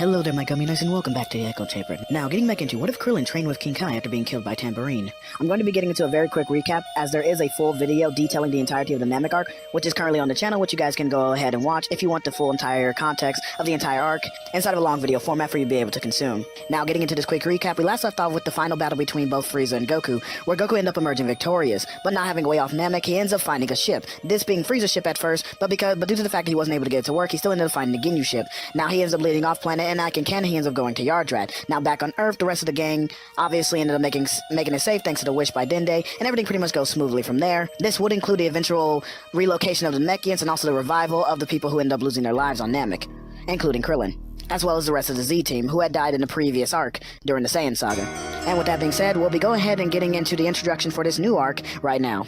Hello there, my Gumminess, and welcome back to the Echo Chamber. Now, getting back into what if Krillin trained with King Kai after being killed by Tambourine? I'm going to be getting into a very quick recap, as there is a full video detailing the entirety of the Namek arc, which is currently on the channel, which you guys can go ahead and watch if you want the full entire context of the entire arc, inside of a long video format for you to be able to consume. Now, getting into this quick recap, we last left off with the final battle between both Frieza and Goku, where Goku ended up emerging victorious, but not having a way off Namek, he ends up finding a ship. This being Frieza's ship at first, but due to the fact that he wasn't able to get it to work, he still ended up finding the Ginyu ship. Now, he ends up leading off planet, and he ends up going to Yardrat. Now back on Earth, the rest of the gang obviously ended up making it safe thanks to the wish by Dende, and everything pretty much goes smoothly from there. This would include the eventual relocation of the Namekians and also the revival of the people who ended up losing their lives on Namek, including Krillin, as well as the rest of the Z team who had died in the previous arc during the Saiyan Saga. And with that being said, we'll be going ahead and getting into the introduction for this new arc right now.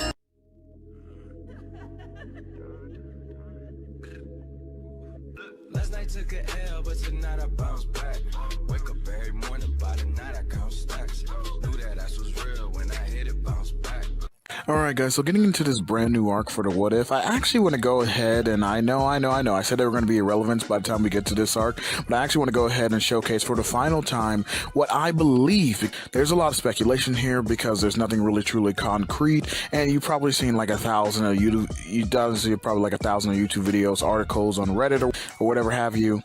Last night took a L, but tonight I bounce back. Wake up every morning, by the night I count stacks. Knew that ass was real when I hit it, bounce back. Alright guys, so getting into this brand new arc for the What If, I actually want to go ahead and I know, I said they were going to be irrelevant by the time we get to this arc, but I actually want to go ahead and showcase for the final time what I believe. There's a lot of speculation here because there's nothing really truly concrete, and you've probably seen like 1,000 of probably like 1,000 of YouTube videos, articles on Reddit or whatever have you,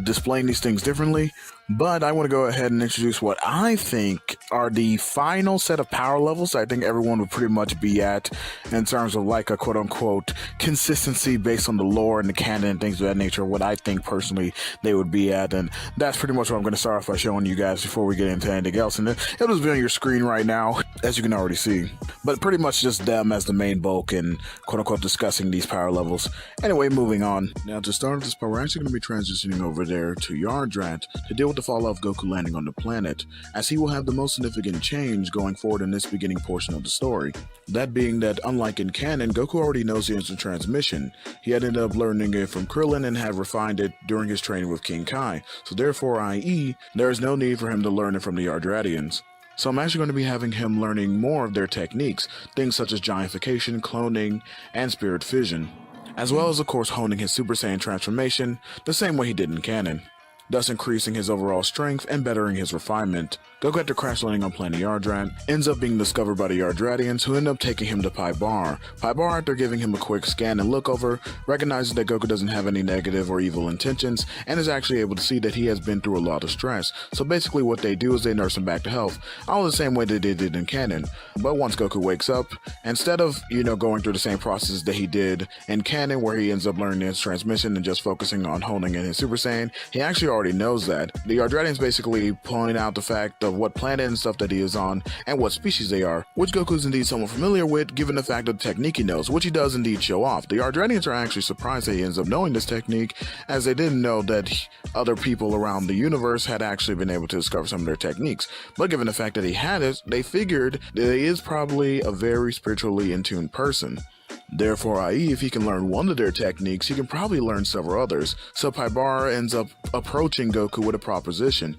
displaying these things differently. But I want to go ahead and introduce what I think are the final set of power levels I think everyone would pretty much be at in terms of like a quote-unquote consistency based on the lore and the canon and things of that nature, what I think personally they would be at. And that's pretty much what I'm going to start off by showing you guys before we get into anything else. And it'll just be on your screen right now, as you can already see. But pretty much just them as the main bulk and quote-unquote discussing these power levels. Anyway, moving on. Now to start this part, we're actually going to be transitioning over there to Yardrat to deal with the fall of Goku landing on the planet, as he will have the most significant change going forward in this beginning portion of the story. That being that, unlike in canon, Goku already knows the instant transmission. He had ended up learning it from Krillin and had refined it during his training with King Kai, so therefore, i.e., there is no need for him to learn it from the Yardratians. So I'm actually going to be having him learning more of their techniques, things such as giantification, cloning, and spirit fission, as well as of course honing his Super Saiyan transformation the same way he did in canon, thus increasing his overall strength and bettering his refinement. Goku, after crash landing on planet Yardrat, ends up being discovered by the Yardratians, who end up taking him to Pai Bar. Pai Bar, after giving him a quick scan and look over, recognizes that Goku doesn't have any negative or evil intentions, and is actually able to see that he has been through a lot of stress. So basically what they do is they nurse him back to health, all the same way that they did in canon. But once Goku wakes up, instead of, going through the same process that he did in canon, where he ends up learning his transmission and just focusing on honing in his Super Saiyan, he actually already knows that. The Yardratians basically point out the fact of what planet and stuff that he is on and what species they are, which Goku is indeed somewhat familiar with given the fact of the technique he knows, which he does indeed show off. The Yardratians are actually surprised that he ends up knowing this technique, as they didn't know that other people around the universe had actually been able to discover some of their techniques. But given the fact that he had it, they figured that he is probably a very spiritually in tune person. Therefore, i.e., if he can learn one of their techniques, he can probably learn several others. So Pai Bar ends up approaching Goku with a proposition,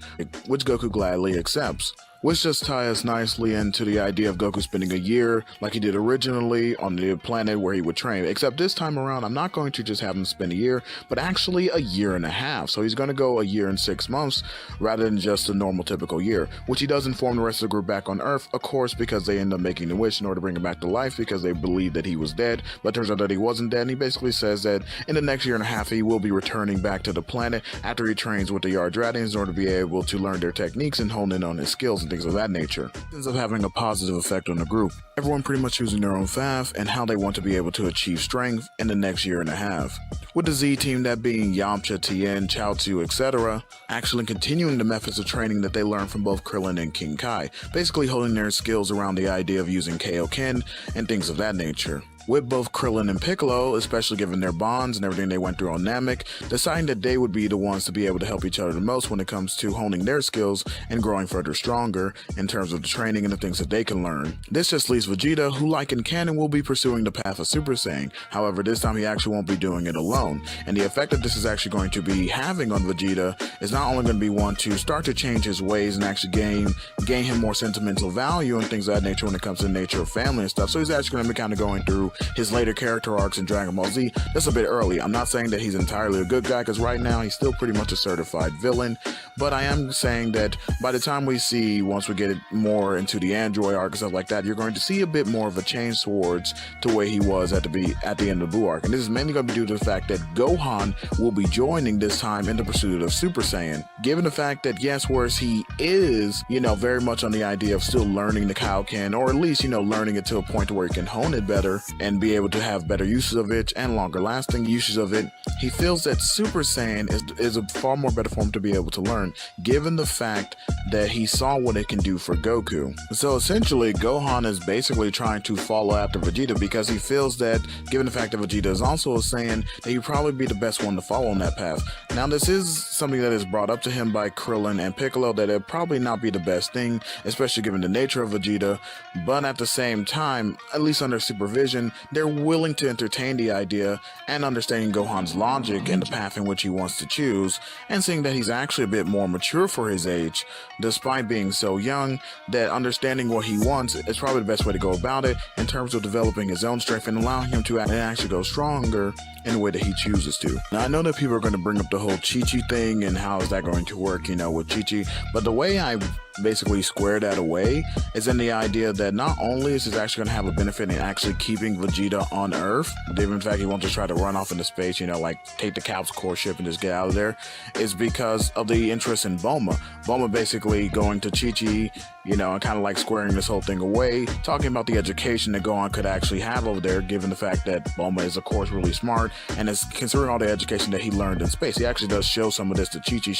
which Goku gladly accepts, which just ties us nicely into the idea of Goku spending a year like he did originally on the planet where he would train. Except this time around, I'm not going to just have him spend a year, but actually a year and a half. So he's going to go a year and 6 months rather than just a normal typical year, which he does inform the rest of the group back on Earth, of course, because they end up making the wish in order to bring him back to life because they believe that he was dead, but turns out that he wasn't dead. And he basically says that in the next year and a half, he will be returning back to the planet after he trains with the Yardratians in order to be able to learn their techniques and hone in on his skills and things of that nature. It ends up having a positive effect on the group, everyone pretty much choosing their own path and how they want to be able to achieve strength in the next year and a half. With the Z team, that being Yamcha, Tien, Chaozu, etc., actually continuing the methods of training that they learned from both Krillin and King Kai, basically holding their skills around the idea of using Kaioken and things of that nature. With both Krillin and Piccolo, especially given their bonds and everything they went through on Namek, deciding that they would be the ones to be able to help each other the most when it comes to honing their skills and growing further stronger in terms of the training and the things that they can learn. This just leaves Vegeta, who like in canon will be pursuing the path of Super Saiyan. However, this time he actually won't be doing it alone, and the effect that this is actually going to be having on Vegeta is not only going to be one to start to change his ways and actually gain him more sentimental value and things of that nature when it comes to the nature of family and stuff. So he's actually going to be kind of going through his later character arcs in Dragon Ball Z, that's a bit early. I'm not saying that he's entirely a good guy, because right now he's still pretty much a certified villain, but I am saying that by the time we see, once we get it more into the android arc and stuff like that, you're going to see a bit more of a change towards the way he was at the end of the Buu arc. And this is mainly going to be due to the fact that Gohan will be joining this time in the pursuit of Super Saiyan. Given the fact that, yes, whereas he is, very much on the idea of still learning the Kaioken, or at least, learning it to a point to where he can hone it better and be able to have better uses of it and longer lasting uses of it, he feels that Super Saiyan is a far more better form to be able to learn, given the fact that he saw what it can do for Goku. So essentially, Gohan is basically trying to follow after Vegeta, because he feels that, given the fact that Vegeta is also a Saiyan, that he'd probably be the best one to follow on that path. Now, this is something that is brought up to him by Krillin and Piccolo, that it'd probably not be the best thing, especially given the nature of Vegeta, but at the same time, at least under supervision, they're willing to entertain the idea and understanding Gohan's logic and the path in which he wants to choose, and seeing that he's actually a bit more mature for his age, despite being so young, that understanding what he wants is probably the best way to go about it in terms of developing his own strength and allowing him to actually go stronger in the way that he chooses to. Now, I know that people are going to bring up the whole Chi-Chi thing and how is that going to work, with Chi-Chi, but the way I basically square that away is in the idea that not only is this actually going to have a benefit in actually keeping Vegeta on Earth, given the fact he won't just try to run off into space, like take the Cap's core ship and just get out of there, is because of the interest in Bulma. Bulma basically going to Chi-Chi, and kind of like squaring this whole thing away, talking about the education that Gohan could actually have over there, given the fact that Bulma is, of course, really smart, and is considering all the education that he learned in space. He actually does show some of this to Chi-Chi,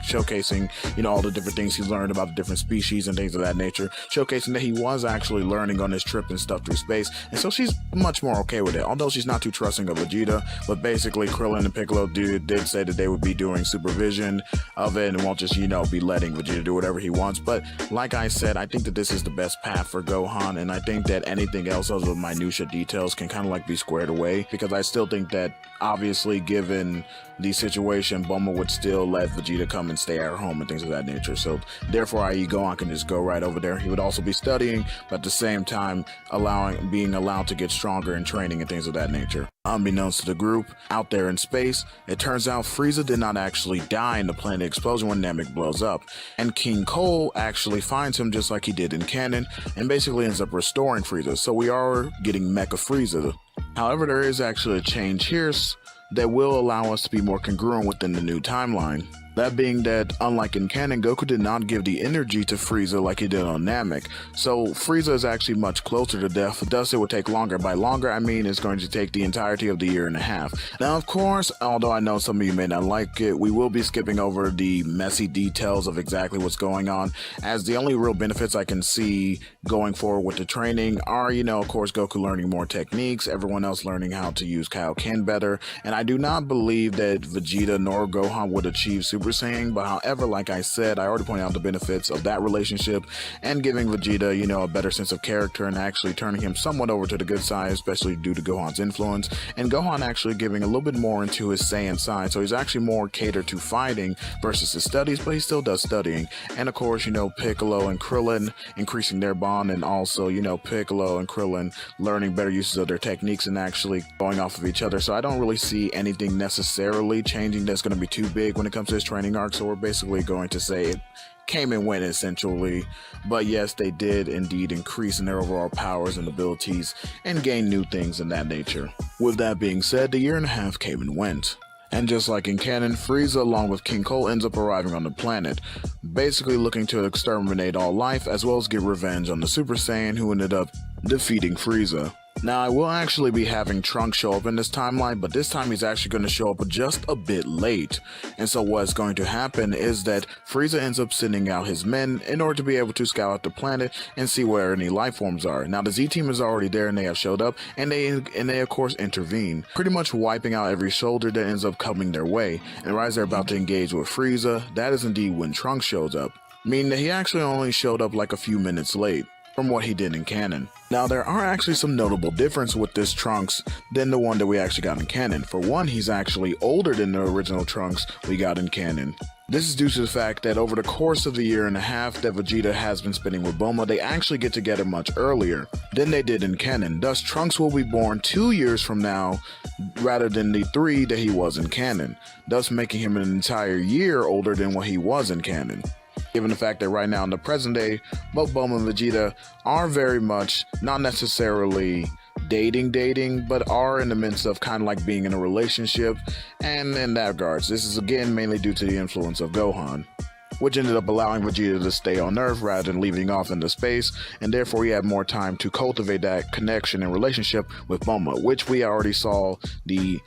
showcasing, all the different things he learned about the different species and things of that nature, showcasing that he was actually learning on his trip and stuff through space, and so she's much more okay with it, although she's not too trusting of Vegeta. But basically, Krillin and Piccolo did say that they would be doing supervision of it and won't just, be letting Vegeta do whatever he wants. But like I said, I think that this is the best path for Gohan, and I think that anything else other than minutia details can kind of like be squared away, because I still think that, obviously, given the situation, Bulma would still let Vegeta come and stay at her home and things of that nature. So therefore, i.e. Gohan can just go right over there. He would also be studying, but at the same time being allowed to get stronger in training and things of that nature. Unbeknownst to the group, out there in space, it turns out Frieza did not actually die in the planet explosion when Namek blows up, and King Cole actually finds him just like he did in canon, and basically ends up restoring Frieza. So we are getting Mecha Frieza. However, there is actually a change here that will allow us to be more congruent within the new timeline. That being that, unlike in canon, Goku did not give the energy to Frieza like he did on Namek, so Frieza is actually much closer to death, thus it would take longer. By longer, I mean it's going to take the entirety of the year and a half. Now, of course, although I know some of you may not like it, we will be skipping over the messy details of exactly what's going on, as the only real benefits I can see going forward with the training are, of course, Goku learning more techniques, everyone else learning how to use Kaioken better, and I do not believe that Vegeta nor Gohan would achieve Super Saiyan, but however, like I said, I already pointed out the benefits of that relationship and giving Vegeta, a better sense of character and actually turning him somewhat over to the good side, especially due to Gohan's influence, and Gohan actually giving a little bit more into his Saiyan side, so he's actually more catered to fighting versus his studies, but he still does studying. And of course, Piccolo and Krillin increasing their bond, and also, Piccolo and Krillin learning better uses of their techniques and actually going off of each other. So I don't really see anything necessarily changing that's going to be too big when it comes to this training arc, so we're basically going to say it came and went essentially, but yes, they did indeed increase in their overall powers and abilities and gain new things in that nature. With that being said, the year and a half came and went, and just like in canon, Frieza along with King Cole ends up arriving on the planet, basically looking to exterminate all life as well as get revenge on the Super Saiyan who ended up defeating Frieza. Now, I will actually be having Trunks show up in this timeline, but this time he's actually going to show up just a bit late. And so what's going to happen is that Frieza ends up sending out his men in order to be able to scout out the planet and see where any life forms are. Now, the Z-Team is already there and they have showed up, and they of course intervene, pretty much wiping out every soldier that ends up coming their way. And right as they're about to engage with Frieza, that is indeed when Trunks shows up, meaning that he actually only showed up like a few minutes late from what he did in canon. Now, there are actually some notable differences with this Trunks than the one that we actually got in canon. For one, he's actually older than the original Trunks we got in canon. This is due to the fact that over the course of the year and a half that Vegeta has been spending with Bulma, they actually get together much earlier than they did in canon. Thus, Trunks will be born 2 years from now rather than the 3 that he was in canon, thus making him an entire year older than what he was in canon. Given the fact that right now in the present day, both Bulma and Vegeta are very much not necessarily dating, but are in the midst of kind of like being in a relationship, and in that regards, this is again mainly due to the influence of Gohan, which ended up allowing Vegeta to stay on Earth rather than leaving off into space, and therefore he had more time to cultivate that connection and relationship with Bulma, which we already saw the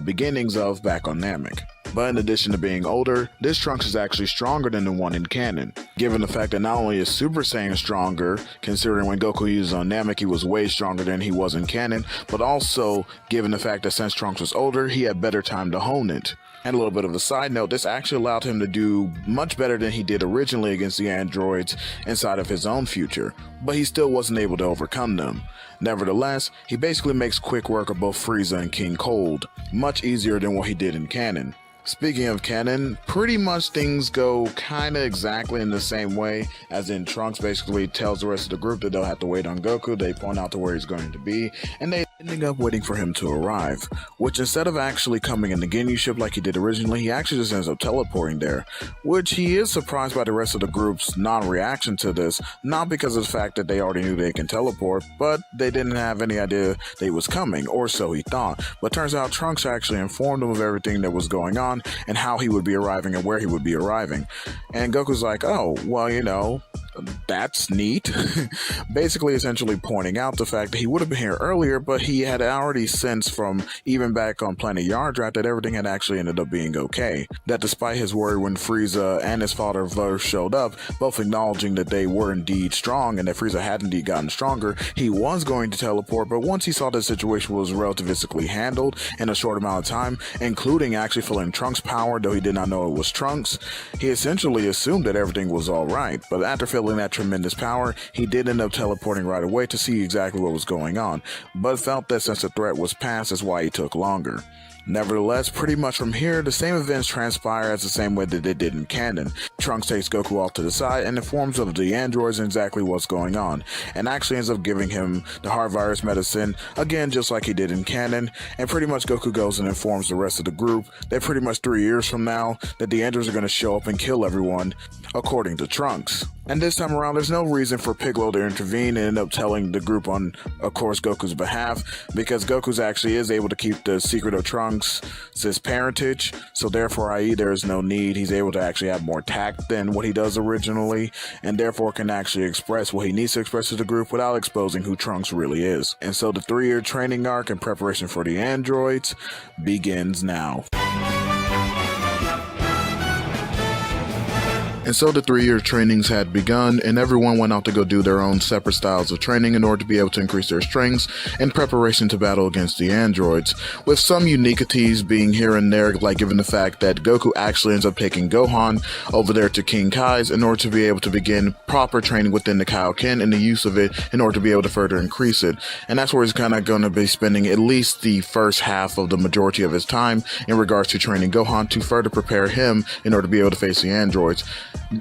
beginnings of back on Namek. But in addition to being older, this Trunks is actually stronger than the one in canon, given the fact that not only is Super Saiyan stronger, considering when Goku used on Namek he was way stronger than he was in canon, but also given the fact that since Trunks was older, he had better time to hone it. And a little bit of a side note, this actually allowed him to do much better than he did originally against the androids inside of his own future, but he still wasn't able to overcome them. Nevertheless, he basically makes quick work of both Frieza and King Cold, much easier than what he did in canon. Speaking of canon, pretty much things go kinda exactly in the same way, as in Trunks basically tells the rest of the group that they'll have to wait on Goku, they point out to where he's going to be, and they ending up waiting for him to arrive, which instead of actually coming in the Ginyu ship like he did originally, he actually just ends up teleporting there, which he is surprised by the rest of the group's non-reaction to this, not because of the fact that they already knew they can teleport, but they didn't have any idea that he was coming, or so he thought. But turns out Trunks actually informed him of everything that was going on, and how he would be arriving and where he would be arriving. And Goku's like, oh, well, you know, that's neat. Basically, essentially pointing out the fact that he would have been here earlier, but he had already sensed from even back on Planet Yardrat that everything had actually ended up being okay. That despite his worry when Frieza and his father first showed up, both acknowledging that they were indeed strong and that Frieza had indeed gotten stronger, he was going to teleport, but once he saw the situation was relativistically handled in a short amount of time, including actually feeling Trunks' power, though he did not know it was Trunks, he essentially assumed that everything was alright. But after feeling that tremendous power, he did end up teleporting right away to see exactly what was going on, but felt that since the threat was past, that's why he took longer. Nevertheless, pretty much from here, the same events transpire as the same way that they did in canon. Trunks takes Goku off to the side and informs of the androids exactly what's going on, and actually ends up giving him the heart virus medicine, again just like he did in canon, and pretty much Goku goes and informs the rest of the group that pretty much 3 years from now, that the androids are going to show up and kill everyone, according to Trunks. And this time around, there's no reason for Piccolo to intervene and end up telling the group on, of course, Goku's behalf, because Goku's actually is able to keep the secret of Trunks' parentage, so therefore, i.e. there is no need. He's able to actually have more tact than what he does originally, and therefore can actually express what he needs to express to the group without exposing who Trunks really is. And so the 3-year training arc in preparation for the androids begins now. And so the 3-year trainings had begun, and everyone went out to go do their own separate styles of training in order to be able to increase their strengths in preparation to battle against the androids, with some uniquities being here and there, like given the fact that Goku actually ends up taking Gohan over there to King Kai's in order to be able to begin proper training within the Kaioken and the use of it in order to be able to further increase it. And that's where he's kind of going to be spending at least the first half of the majority of his time in regards to training Gohan to further prepare him in order to be able to face the androids.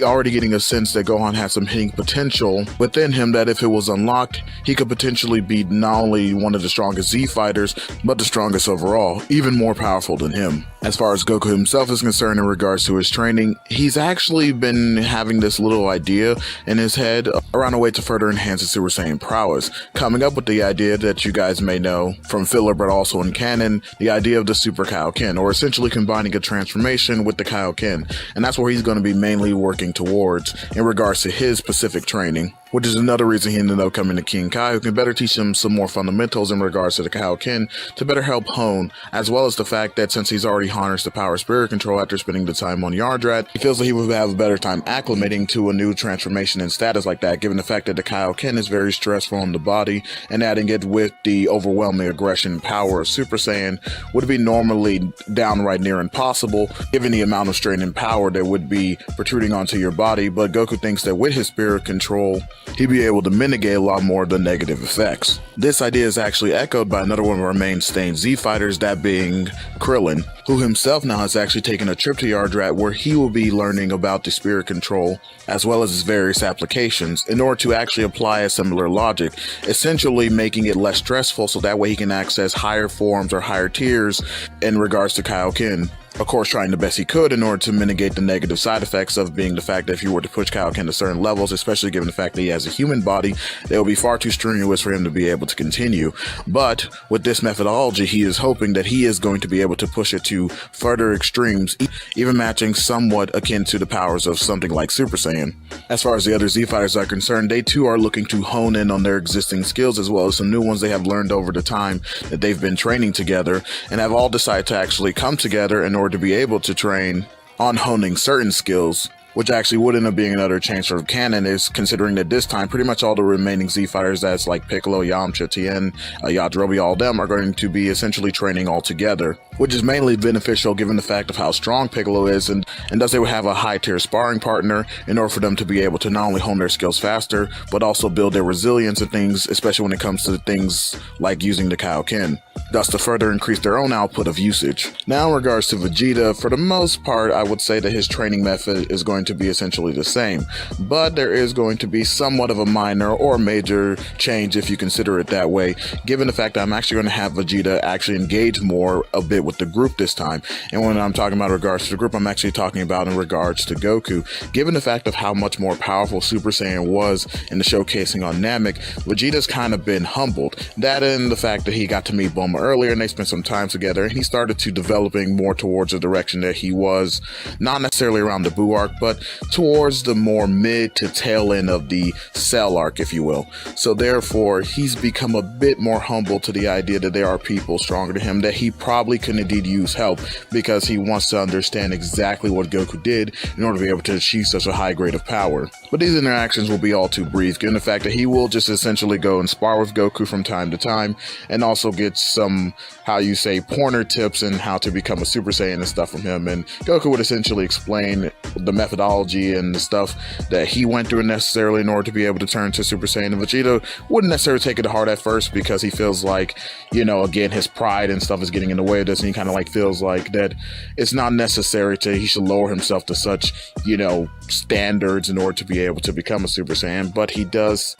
Already getting a sense that Gohan has some hidden potential within him that if it was unlocked, he could potentially be not only one of the strongest Z fighters, but the strongest overall, even more powerful than him. As far as Goku himself is concerned in regards to his training, he's actually been having this little idea in his head around a way to further enhance his Super Saiyan prowess, coming up with the idea that you guys may know from filler but also in canon, the idea of the Super Kaioken, or essentially combining a transformation with the Kaioken, and that's where he's going to be mainly working towards in regards to his specific training, which is another reason he ended up coming to King Kai, who can better teach him some more fundamentals in regards to the Kaioken to better help hone, as well as the fact that since he's already harnessed the power spirit control after spending the time on Yardrat, he feels that he would have a better time acclimating to a new transformation and status like that, given the fact that the Kaioken is very stressful on the body, and adding it with the overwhelming aggression and power of Super Saiyan would be normally downright near impossible, given the amount of strain and power that would be protruding onto your body. But Goku thinks that with his spirit control he'd be able to mitigate a lot more of the negative effects. This idea is actually echoed by another one of our main stained Z fighters, that being Krillin, who himself now has actually taken a trip to Yardrat where he will be learning about the spirit control as well as its various applications in order to actually apply a similar logic, essentially making it less stressful so that way he can access higher forms or higher tiers in regards to Kaioken. Of course, trying the best he could in order to mitigate the negative side effects of being the fact that if you were to push Kaioken to certain levels, especially given the fact that he has a human body, they will be far too strenuous for him to be able to continue. But with this methodology, he is hoping that he is going to be able to push it to further extremes, even matching somewhat akin to the powers of something like Super Saiyan. As far as the other Z fighters are concerned, they too are looking to hone in on their existing skills as well as some new ones they have learned over the time that they've been training together, and have all decided to actually come together in order to be able to train on honing certain skills, which actually would end up being another change for canon, is considering that this time pretty much all the remaining Z fighters, that's like Piccolo, Yamcha, Tien, Yajirobe, all of them are going to be essentially training all together, which is mainly beneficial given the fact of how strong Piccolo is, and thus they would have a high tier sparring partner in order for them to be able to not only hone their skills faster, but also build their resilience and things, especially when it comes to things like using the Kaioken, thus to further increase their own output of usage. Now in regards to Vegeta, for the most part, I would say that his training method is going to be essentially the same, but there is going to be somewhat of a minor or major change if you consider it that way, given the fact that I'm actually going to have Vegeta actually engage more a bit with the group this time. And when I'm talking about regards to the group, I'm actually talking about in regards to Goku. Given the fact of how much more powerful Super Saiyan was in the showcasing on Namek, Vegeta's kind of been humbled. That and the fact that he got to meet Bulma earlier and they spent some time together, and he started to developing more towards the direction that he was, not necessarily around the Buu arc, but towards the more mid to tail end of the Cell arc, if you will. So therefore, he's become a bit more humble to the idea that there are people stronger than him, that he probably can indeed use help, because he wants to understand exactly what Goku did in order to be able to achieve such a high grade of power. But these interactions will be all too brief, given the fact that he will just essentially go and spar with Goku from time to time, and also get some, how you say, pointer tips in how to become a Super Saiyan and stuff from him. And Goku would essentially explain the methodology and the stuff that he went through necessarily in order to be able to turn to Super Saiyan. And Vegeta wouldn't necessarily take it to heart at first, because he feels like, you know, again, his pride and stuff is getting in the way of this, and he kind of like feels like that it's not necessary he should lower himself to such, you know, standards in order to be able to become a Super Saiyan. But he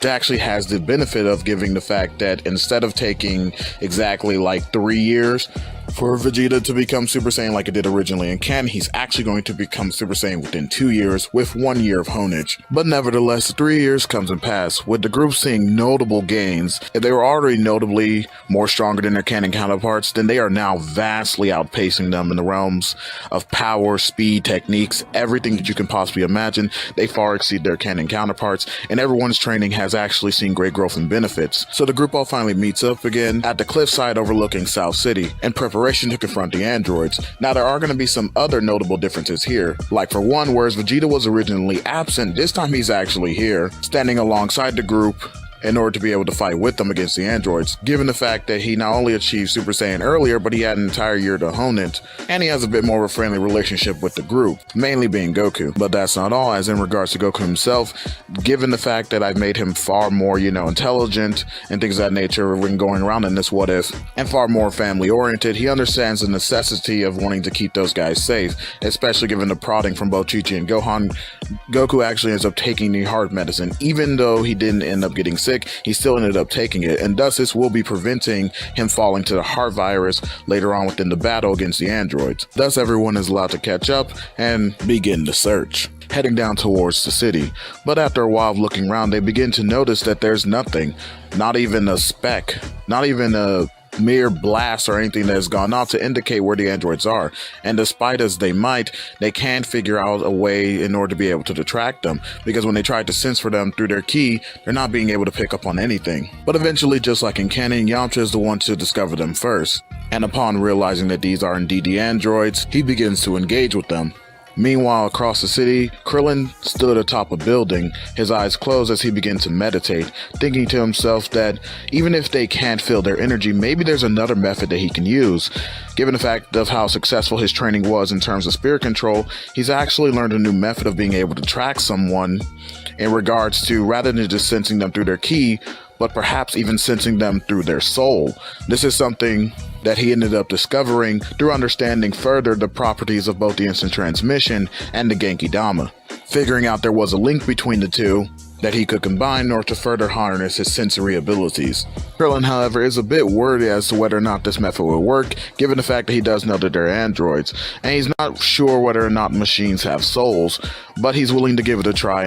actually has the benefit of giving the fact that instead of taking exactly like 3 years for Vegeta to become Super Saiyan like it did originally in canon, he's actually going to become Super Saiyan within 2 years with 1 year of honage. But nevertheless, 3 years comes and pass, with the group seeing notable gains. If they were already notably more stronger than their canon counterparts, then they are now vastly outpacing them in the realms of power, speed, techniques, everything that you can possibly imagine. They far exceed their canon counterparts, and everyone's training has actually seen great growth and benefits. So the group all finally meets up again at the cliffside overlooking South City in preparation to confront the androids. Now there are going to be some other notable differences here. Like for one, whereas Vegeta was originally absent, this time he's actually here, standing alongside the group in order to be able to fight with them against the androids, given the fact that he not only achieved Super Saiyan earlier, but he had an entire year to hone it, and he has a bit more of a friendly relationship with the group, mainly being Goku. But that's not all, as in regards to Goku himself, given the fact that I've made him far more, you know, intelligent and things of that nature when going around in this what if, and far more family oriented, he understands the necessity of wanting to keep those guys safe, especially given the prodding from both Chi-Chi and Gohan. Goku actually ends up taking the heart medicine. Even though he didn't end up getting sick, he still ended up taking it, and thus this will be preventing him falling to the heart virus later on within the battle against the androids. Thus everyone is allowed to catch up and begin the search, heading down towards the city. But after a while of looking around, they begin to notice that there's nothing, not even a speck, not even a mere blast or anything that has gone off to indicate where the androids are. And despite as they might, they can't figure out a way in order to be able to track them, because when they tried to sense for them through their ki, they're not being able to pick up on anything. But eventually, just like in canon, Yamcha is the one to discover them first, and upon realizing that these are indeed the androids, he begins to engage with them. Meanwhile, across the city, Krillin stood atop a building, his eyes closed as he began to meditate, thinking to himself that even if they can't feel their energy, maybe there's another method that he can use. Given the fact of how successful his training was in terms of spirit control, he's actually learned a new method of being able to track someone in regards to, rather than just sensing them through their ki, but perhaps even sensing them through their soul. This is something that he ended up discovering through understanding further the properties of both the instant transmission and the Genki Dama, figuring out there was a link between the two that he could combine in order to further harness his sensory abilities. Krillin, however, is a bit worried as to whether or not this method will work, given the fact that he does know that they're androids, and he's not sure whether or not machines have souls, but he's willing to give it a try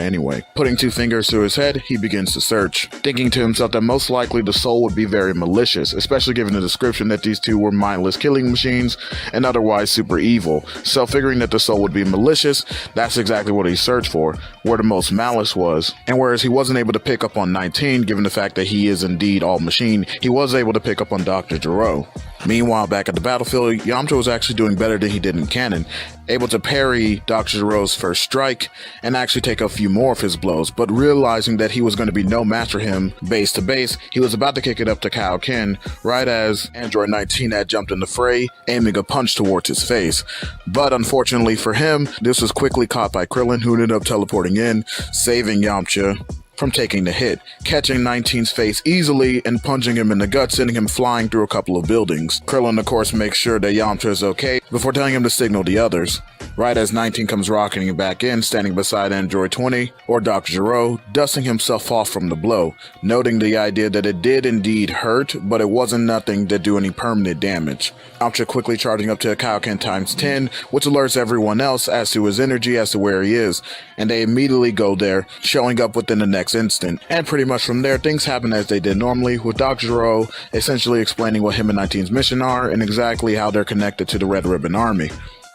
anyway. Putting two fingers to his head, he begins to search, thinking to himself that most likely the soul would be very malicious, especially given the description that these two were mindless killing machines and otherwise super evil. So figuring that the soul would be malicious, that's exactly what he searched for, where the most malice was. And whereas he wasn't able to pick up on 19, given the fact that he is indeed all machine, he was able to pick up on Dr. Gero. Meanwhile, back at the battlefield, Yamcha was actually doing better than he did in canon, able to parry Dr. Gero's first strike and actually take a few more of his blows, but realizing that he was going to be no match for him base to base, he was about to kick it up to Kaioken right as Android 19 had jumped in the fray, aiming a punch towards his face. But unfortunately for him, this was quickly caught by Krillin, who ended up teleporting in, saving Yamcha from taking the hit, catching 19's face easily and punching him in the gut, sending him flying through a couple of buildings. Krillin, of course, makes sure that Yamcha is okay before telling him to signal the others. Right as 19 comes rocketing back in, standing beside Android 20, or Dr. Gero, dusting himself off from the blow, noting the idea that it did indeed hurt, but it wasn't nothing that do any permanent damage. Yamcha quickly charging up to a Kaioken times 10, which alerts everyone else as to his energy, as to where he is, and they immediately go there, showing up within the next instant. And pretty much from there, things happen as they did normally, with Dr. Gero essentially explaining what him and 19's mission are and exactly how they're connected to the Red Ribbon Army.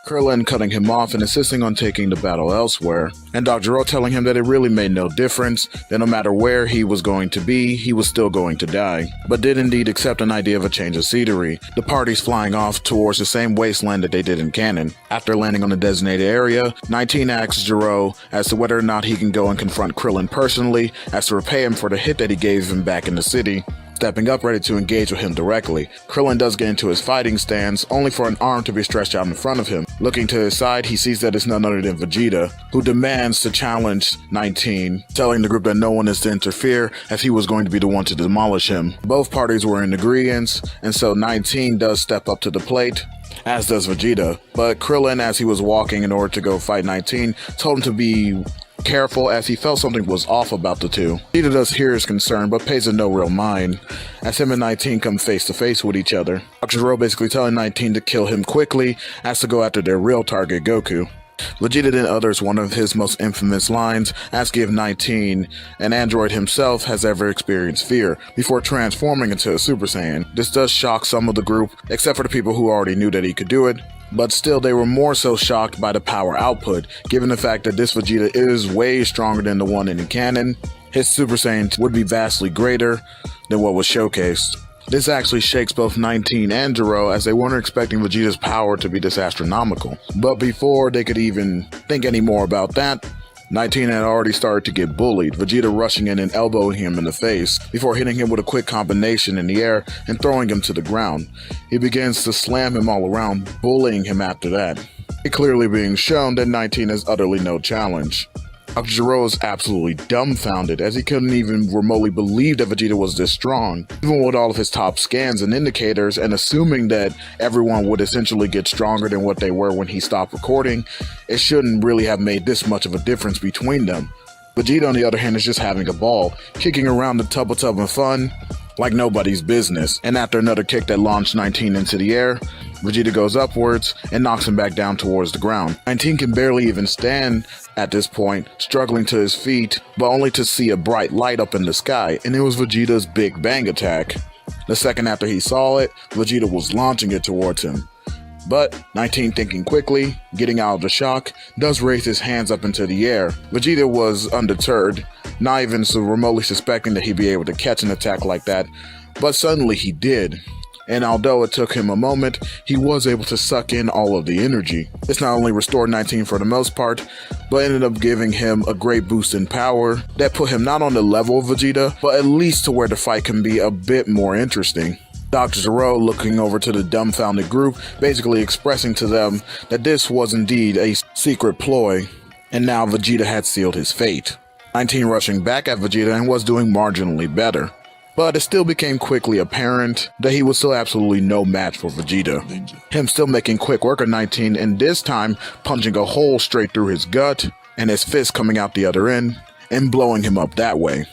Krillin cutting him off and insisting on taking the battle elsewhere, and Dr. Gero telling him that it really made no difference, that no matter where he was going to be, he was still going to die, but did indeed accept an idea of a change of scenery, the parties flying off towards the same wasteland that they did in canon. After landing on the designated area, 19 asks Gero as to whether or not he can go and confront Krillin personally, as to repay him for the hit that he gave him back in the city. Stepping up ready to engage with him directly, Krillin does get into his fighting stance, only for an arm to be stretched out in front of him. Looking to his side, he sees that it's none other than Vegeta, who demands to challenge 19, telling the group that no one is to interfere, as he was going to be the one to demolish him. Both parties were in agreement, and so 19 does step up to the plate, as does Vegeta, but Krillin, as he was walking in order to go fight 19, told him to be careful, as he felt something was off about the two. Vegeta does hear his concern, but pays it no real mind, as him and 19 come face to face with each other. Dr. Gero basically telling 19 to kill him quickly, as to go after their real target, Goku. Vegeta then utters one of his most infamous lines, asking if 19, an android himself, has ever experienced fear, before transforming into a Super Saiyan. This does shock some of the group, except for the people who already knew that he could do it, but still they were more so shocked by the power output, given the fact that this Vegeta is way stronger than the one in the canon. His Super Saiyan would be vastly greater than what was showcased. This actually shakes both 19 and Gero, as they weren't expecting Vegeta's power to be this astronomical. But before they could even think any more about that, 19 had already started to get bullied, Vegeta rushing in and elbowing him in the face, before hitting him with a quick combination in the air and throwing him to the ground. He begins to slam him all around, bullying him after that, it clearly being shown that 19 is utterly no challenge. Dr. Gero is absolutely dumbfounded, as he couldn't even remotely believe that Vegeta was this strong, even with all of his top scans and indicators, and assuming that everyone would essentially get stronger than what they were when he stopped recording. It shouldn't really have made this much of a difference between them. Vegeta, on the other hand, is just having a ball, kicking around the tub of fun like nobody's business, and after another kick that launched 19 into the air, Vegeta goes upwards and knocks him back down towards the ground. 19 can barely even stand at this point, struggling to his feet, but only to see a bright light up in the sky, and it was Vegeta's Big Bang attack. The second after he saw it, Vegeta was launching it towards him. But 19, thinking quickly, getting out of the shock, does raise his hands up into the air. Vegeta was undeterred, not even so remotely suspecting that he'd be able to catch an attack like that, but suddenly he did. And although it took him a moment, he was able to suck in all of the energy. This not only restored 19 for the most part, but ended up giving him a great boost in power that put him not on the level of Vegeta, but at least to where the fight can be a bit more interesting. Dr. Zero looking over to the dumbfounded group, basically expressing to them that this was indeed a secret ploy, and now Vegeta had sealed his fate. 19 rushing back at Vegeta and was doing marginally better. But it still became quickly apparent that he was still absolutely no match for Vegeta. Him still making quick work of 19 and this time punching a hole straight through his gut and his fist coming out the other end and blowing him up that way.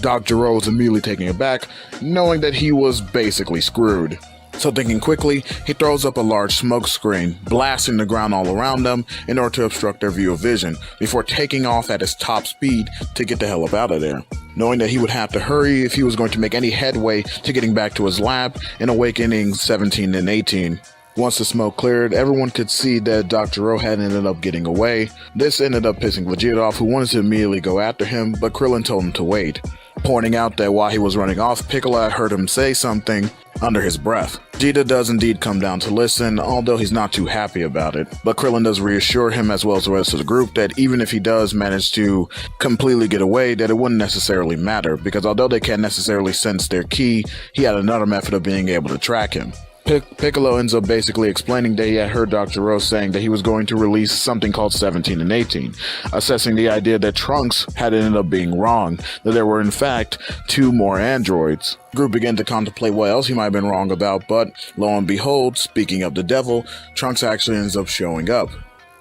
Dr. Zero was immediately taking it back, knowing that he was basically screwed. So thinking quickly, he throws up a large smoke screen, blasting the ground all around them in order to obstruct their view of vision, before taking off at his top speed to get the hell up out of there. Knowing that he would have to hurry if he was going to make any headway to getting back to his lab and awakening 17 and 18. Once the smoke cleared, everyone could see that Dr. Zero had ended up getting away. This ended up pissing Vegeta off, who wanted to immediately go after him, but Krillin told him to wait, pointing out that while he was running off, Piccolo had heard him say something under his breath. Vegeta does indeed come down to listen, although he's not too happy about it, but Krillin does reassure him as well as the rest of the group that even if he does manage to completely get away, that it wouldn't necessarily matter, because although they can't necessarily sense their ki, he had another method of being able to track him. Piccolo ends up basically explaining that he had heard Dr. Zero saying that he was going to release something called 17 and 18, assessing the idea that Trunks had ended up being wrong, that there were in fact 2 more androids. The group began to contemplate what else he might have been wrong about, but lo and behold, speaking of the devil, Trunks actually ends up showing up.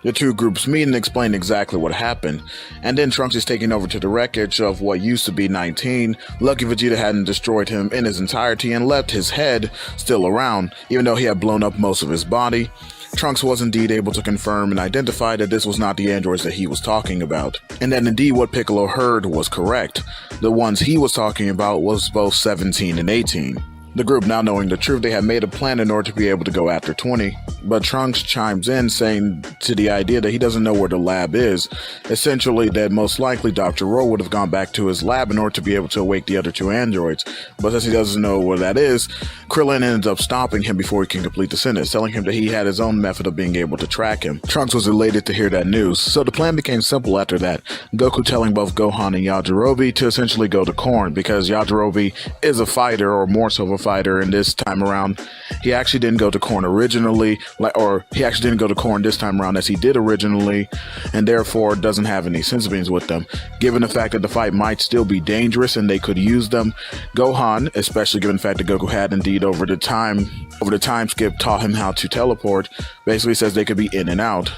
The two groups meet and explain exactly what happened, and then Trunks is taken over to the wreckage of what used to be 19. Lucky Vegeta hadn't destroyed him in his entirety and left his head still around, even though he had blown up most of his body. Trunks was indeed able to confirm and identify that this was not the androids that he was talking about, and that indeed what Piccolo heard was correct. The ones he was talking about was both 17 and 18. The group, now knowing the truth, they had made a plan in order to be able to go after 20, but Trunks chimes in saying to the idea that he doesn't know where the lab is, essentially that most likely Dr. Zero would have gone back to his lab in order to be able to awake the other 2 androids, but since he doesn't know where that is, Krillin ends up stopping him before he can complete the sentence, telling him that he had his own method of being able to track him. Trunks was elated to hear that news, so the plan became simple after that, Goku telling both Gohan and Yajirobe to essentially go to Korn, because Yajirobe is a fighter, or more so of a fighter, and this time around he actually didn't go to Korn originally, this time around as he did originally, and therefore doesn't have any senzu beans with them. Given the fact that the fight might still be dangerous and they could use them, Gohan, especially given the fact that Goku had indeed over the time skip taught him how to teleport, basically says they could be in and out.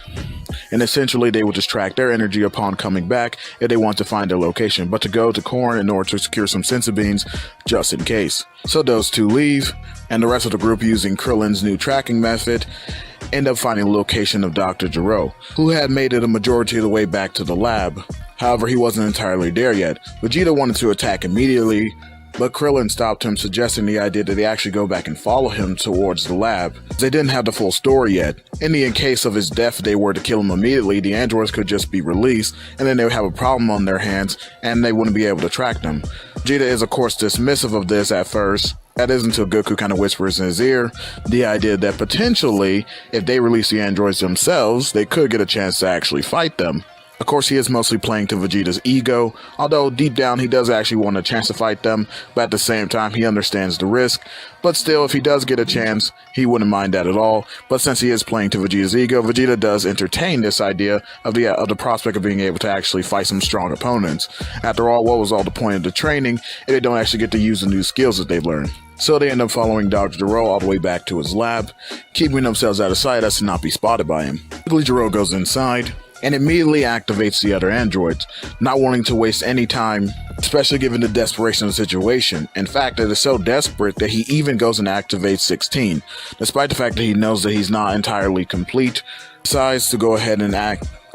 And essentially they would just track their energy upon coming back if they want to find their location, but to go to Korn in order to secure some senzu beans just in case. So those two leave, and the rest of the group, using Krillin's new tracking method, end up finding the location of Dr. Zero, who had made it a majority of the way back to the lab. However, he wasn't entirely there yet. Vegeta wanted to attack immediately, but Krillin stopped him, suggesting the idea that they actually go back and follow him towards the lab. They didn't have the full story yet. In case of his death, if they were to kill him immediately, the androids could just be released, and then they would have a problem on their hands, and they wouldn't be able to track them. Vegeta is of course dismissive of this at first. That is until Goku kind of whispers in his ear the idea that potentially, if they release the androids themselves, they could get a chance to actually fight them. Of course, he is mostly playing to Vegeta's ego, although deep down he does actually want a chance to fight them, but at the same time he understands the risk. But still, if he does get a chance, he wouldn't mind that at all. But since he is playing to Vegeta's ego, Vegeta does entertain this idea of the prospect of being able to actually fight some strong opponents. After all, what was all the point of the training if they don't actually get to use the new skills that they've learned? So they end up following Dr. Zero all the way back to his lab, keeping themselves out of sight as to not be spotted by him. Quickly, Zero goes inside and immediately activates the other androids, not wanting to waste any time, especially given the desperation of the situation. In fact, it is so desperate that he even goes and activates 16, despite the fact that he knows that he's not entirely complete, decides to go ahead and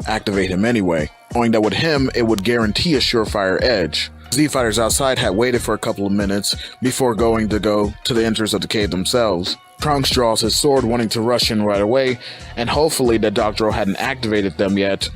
activate him anyway, knowing that with him it would guarantee a surefire edge. Z-Fighters outside had waited for a couple of minutes before going to the entrance of the cave themselves. Trunks draws his sword, wanting to rush in right away, and hopefully that Dr. Zero hadn't activated them yet,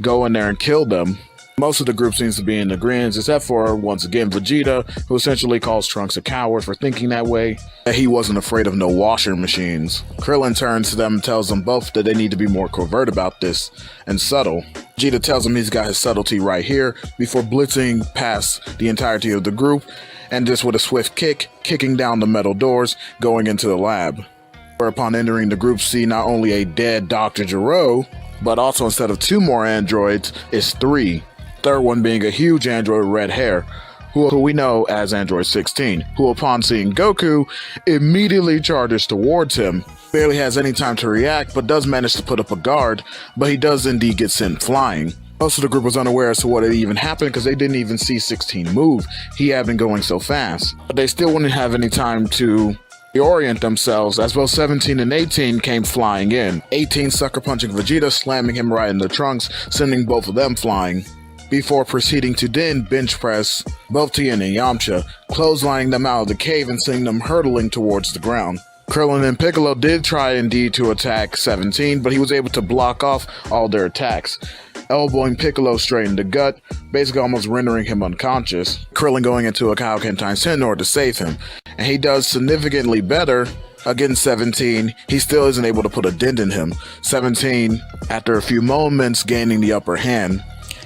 go in there and kill them. Most of the group seems to be in agreement, except for, once again, Vegeta, who essentially calls Trunks a coward for thinking that way, that he wasn't afraid of no washing machines. Krillin turns to them and tells them both that they need to be more covert about this, and subtle. Vegeta tells him he's got his subtlety right here, before blitzing past the entirety of the group, and just with a swift kick, kicking down the metal doors, going into the lab. Whereupon entering the group see not only a dead Dr. Gero, but also instead of 2 more androids, it's 3. Third one being a huge android with red hair, who we know as Android 16, who upon seeing Goku, immediately charges towards him. Barely has any time to react, but does manage to put up a guard, but he does indeed get sent flying. Most of the group was unaware as to what had even happened because they didn't even see 16 move. He had been going so fast. But they still wouldn't have any time to reorient themselves, as both 17 and 18 came flying in. 18 sucker punching Vegeta, slamming him right in the trunks, sending both of them flying, before proceeding to then bench press both Tien and Yamcha, clotheslining them out of the cave and sending them hurtling towards the ground. Krillin and Piccolo did try indeed to attack 17, but he was able to block off all their attacks, elbowing Piccolo straight in the gut, basically almost rendering him unconscious. Krillin going into a Kaioken times 10 in order to save him, and he does significantly better. Against 17, he still isn't able to put a dent in him. 17, after a few moments, gaining the upper hand.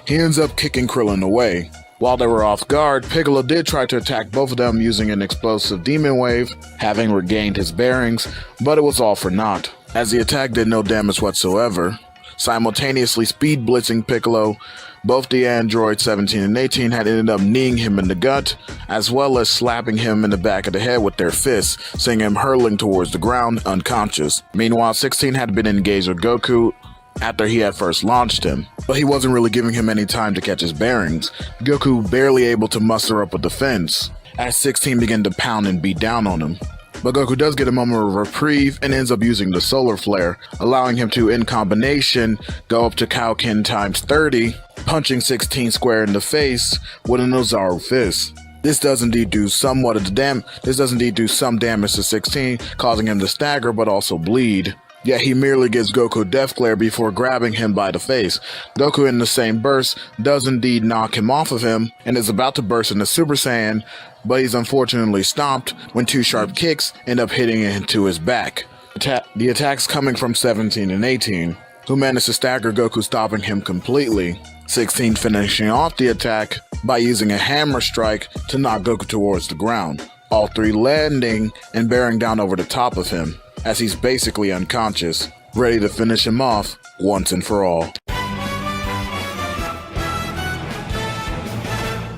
He ends up kicking Krillin away. While they were off guard, Piccolo did try to attack both of them using an explosive demon wave, having regained his bearings, but it was all for naught, as the attack did no damage whatsoever. Simultaneously speed blitzing Piccolo, both the androids 17 and 18 had ended up kneeing him in the gut, as well as slapping him in the back of the head with their fists, sending him hurtling towards the ground, unconscious. Meanwhile, 16 had been engaged with Goku after he had first launched him, but he wasn't really giving him any time to catch his bearings. Goku barely able to muster up a defense, as 16 began to pound and beat down on him. But Goku does get a moment of reprieve and ends up using the solar flare, allowing him to, in combination, go up to Kaioken times 30, punching 16 square in the face with an Ozaru fist. This does indeed do some damage to 16, causing him to stagger but also bleed. Yet he merely gives Goku Death Glare before grabbing him by the face. Goku, in the same burst, does indeed knock him off of him and is about to burst into Super Saiyan, but he's unfortunately stopped when 2 sharp kicks end up hitting into his back. The attacks coming from 17 and 18, who managed to stagger Goku, stopping him completely. 16 finishing off the attack by using a hammer strike to knock Goku towards the ground, all 3 landing and bearing down over the top of him, as he's basically unconscious, ready to finish him off once and for all.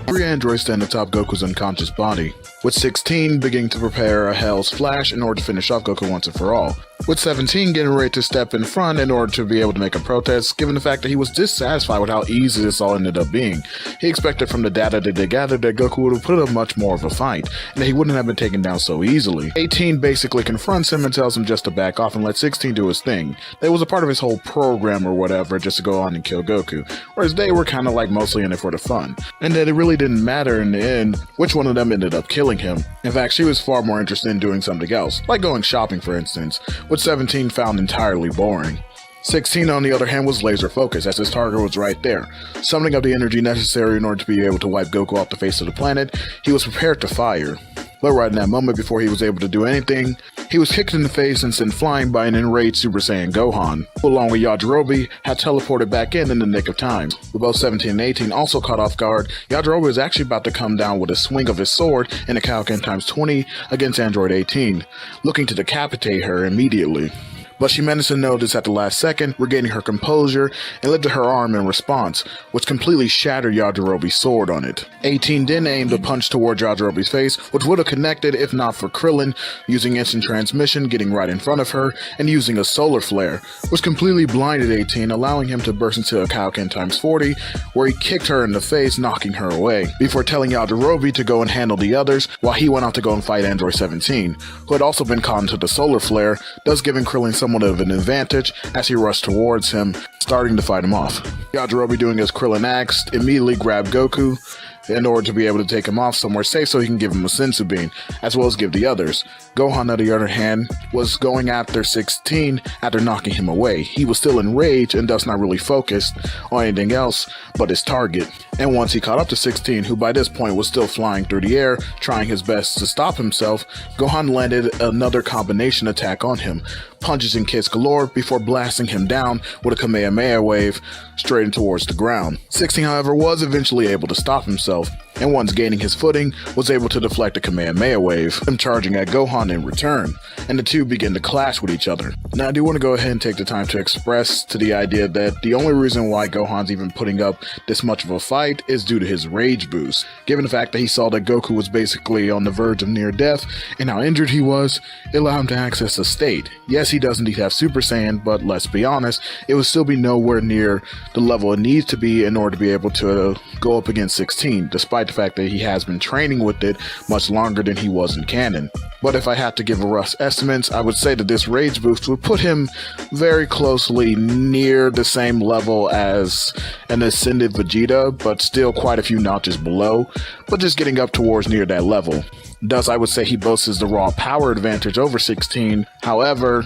3 androids stand atop Goku's unconscious body, with 16 beginning to prepare a Hell's Flash in order to finish off Goku once and for all, with 17 getting ready to step in front in order to be able to make a protest, given the fact that he was dissatisfied with how easy this all ended up being. He expected from the data that they gathered that Goku would have put up much more of a fight, and that he wouldn't have been taken down so easily. 18 basically confronts him and tells him just to back off and let 16 do his thing. That was a part of his whole program or whatever, just to go on and kill Goku, whereas they were kind of like mostly in it for the fun, and that it really didn't matter in the end which one of them ended up killing him. In fact, she was far more interested in doing something else, like going shopping for instance, which 17 found entirely boring. 16 on the other hand was laser focused, as his target was right there. Summoning up the energy necessary in order to be able to wipe Goku off the face of the planet, he was prepared to fire. But right in that moment, before he was able to do anything, he was kicked in the face and sent flying by an enraged Super Saiyan Gohan, who along with Yajirobe had teleported back in the nick of time. With both 17 and 18 also caught off guard, Yajirobe was actually about to come down with a swing of his sword in a Kaioken times 20 against Android 18, looking to decapitate her immediately. But she managed to notice at the last second, regaining her composure, and lifted her arm in response, which completely shattered Yajirobe's sword on it. 18 then aimed a punch toward Yajirobe's face, which would have connected if not for Krillin, using instant transmission, getting right in front of her, and using a solar flare, which completely blinded 18, allowing him to burst into a Kaioken times 40, where he kicked her in the face, knocking her away, before telling Yajirobe to go and handle the others, while he went out to go and fight Android 17, who had also been caught into the solar flare, thus giving Krillin somewhat of an advantage as he rushed towards him, starting to fight him off. Yajirobe, doing as Krillin asked, immediately grabbed Goku, in order to be able to take him off somewhere safe so he can give him a senzu bean, as well as give the others. Gohan, on the other hand, was going after 16 after knocking him away. He was still enraged and thus not really focused on anything else but his target. And once he caught up to 16, who by this point was still flying through the air, trying his best to stop himself, Gohan landed another combination attack on him, punches and kicks galore before blasting him down with a Kamehameha wave straight towards the ground. 16, however, was eventually able to stop himself, and once gaining his footing, was able to deflect a Kamehameha wave, him charging at Gohan in return, and the two begin to clash with each other. Now, I do want to go ahead and take the time to express to the idea that the only reason why Gohan's even putting up this much of a fight is due to his rage boost. Given the fact that he saw that Goku was basically on the verge of near death, and how injured he was, it allowed him to access a state. Yes, he does indeed have Super Saiyan, but let's be honest, it would still be nowhere near the level it needs to be in order to be able to go up against 16, despite the fact that he has been training with it much longer than he was in canon. But if I had to give a rough estimate, I would say that this rage boost would put him very closely near the same level as an ascended Vegeta, but still quite a few notches below, but just getting up towards near that level. Thus, I would say he boasts the raw power advantage over 16, however,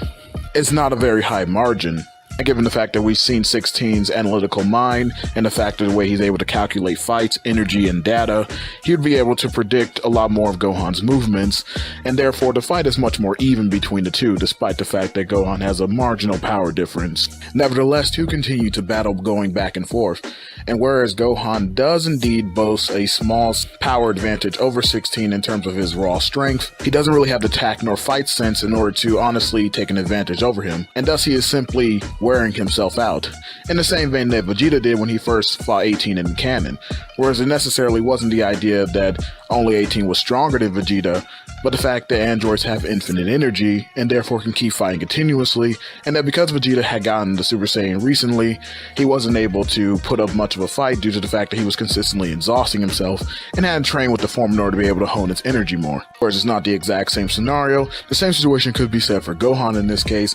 it's not a very high margin. And given the fact that we've seen 16's analytical mind and the fact of the way he's able to calculate fights, energy, and data, he would be able to predict a lot more of Gohan's movements, and therefore the fight is much more even between the two, despite the fact that Gohan has a marginal power difference. Nevertheless, two continue to battle going back and forth, and whereas Gohan does indeed boast a small power advantage over 16 in terms of his raw strength, he doesn't really have the tact nor fight sense in order to honestly take an advantage over him, and thus he is simply wearing himself out, in the same vein that Vegeta did when he first fought 18 in canon, whereas it necessarily wasn't the idea that only 18 was stronger than Vegeta, but the fact that androids have infinite energy and therefore can keep fighting continuously, and that because Vegeta had gotten the Super Saiyan recently, he wasn't able to put up much of a fight due to the fact that he was consistently exhausting himself and had to train with the form in order to be able to hone its energy more. Whereas it's not the exact same scenario, the same situation could be said for Gohan in this case,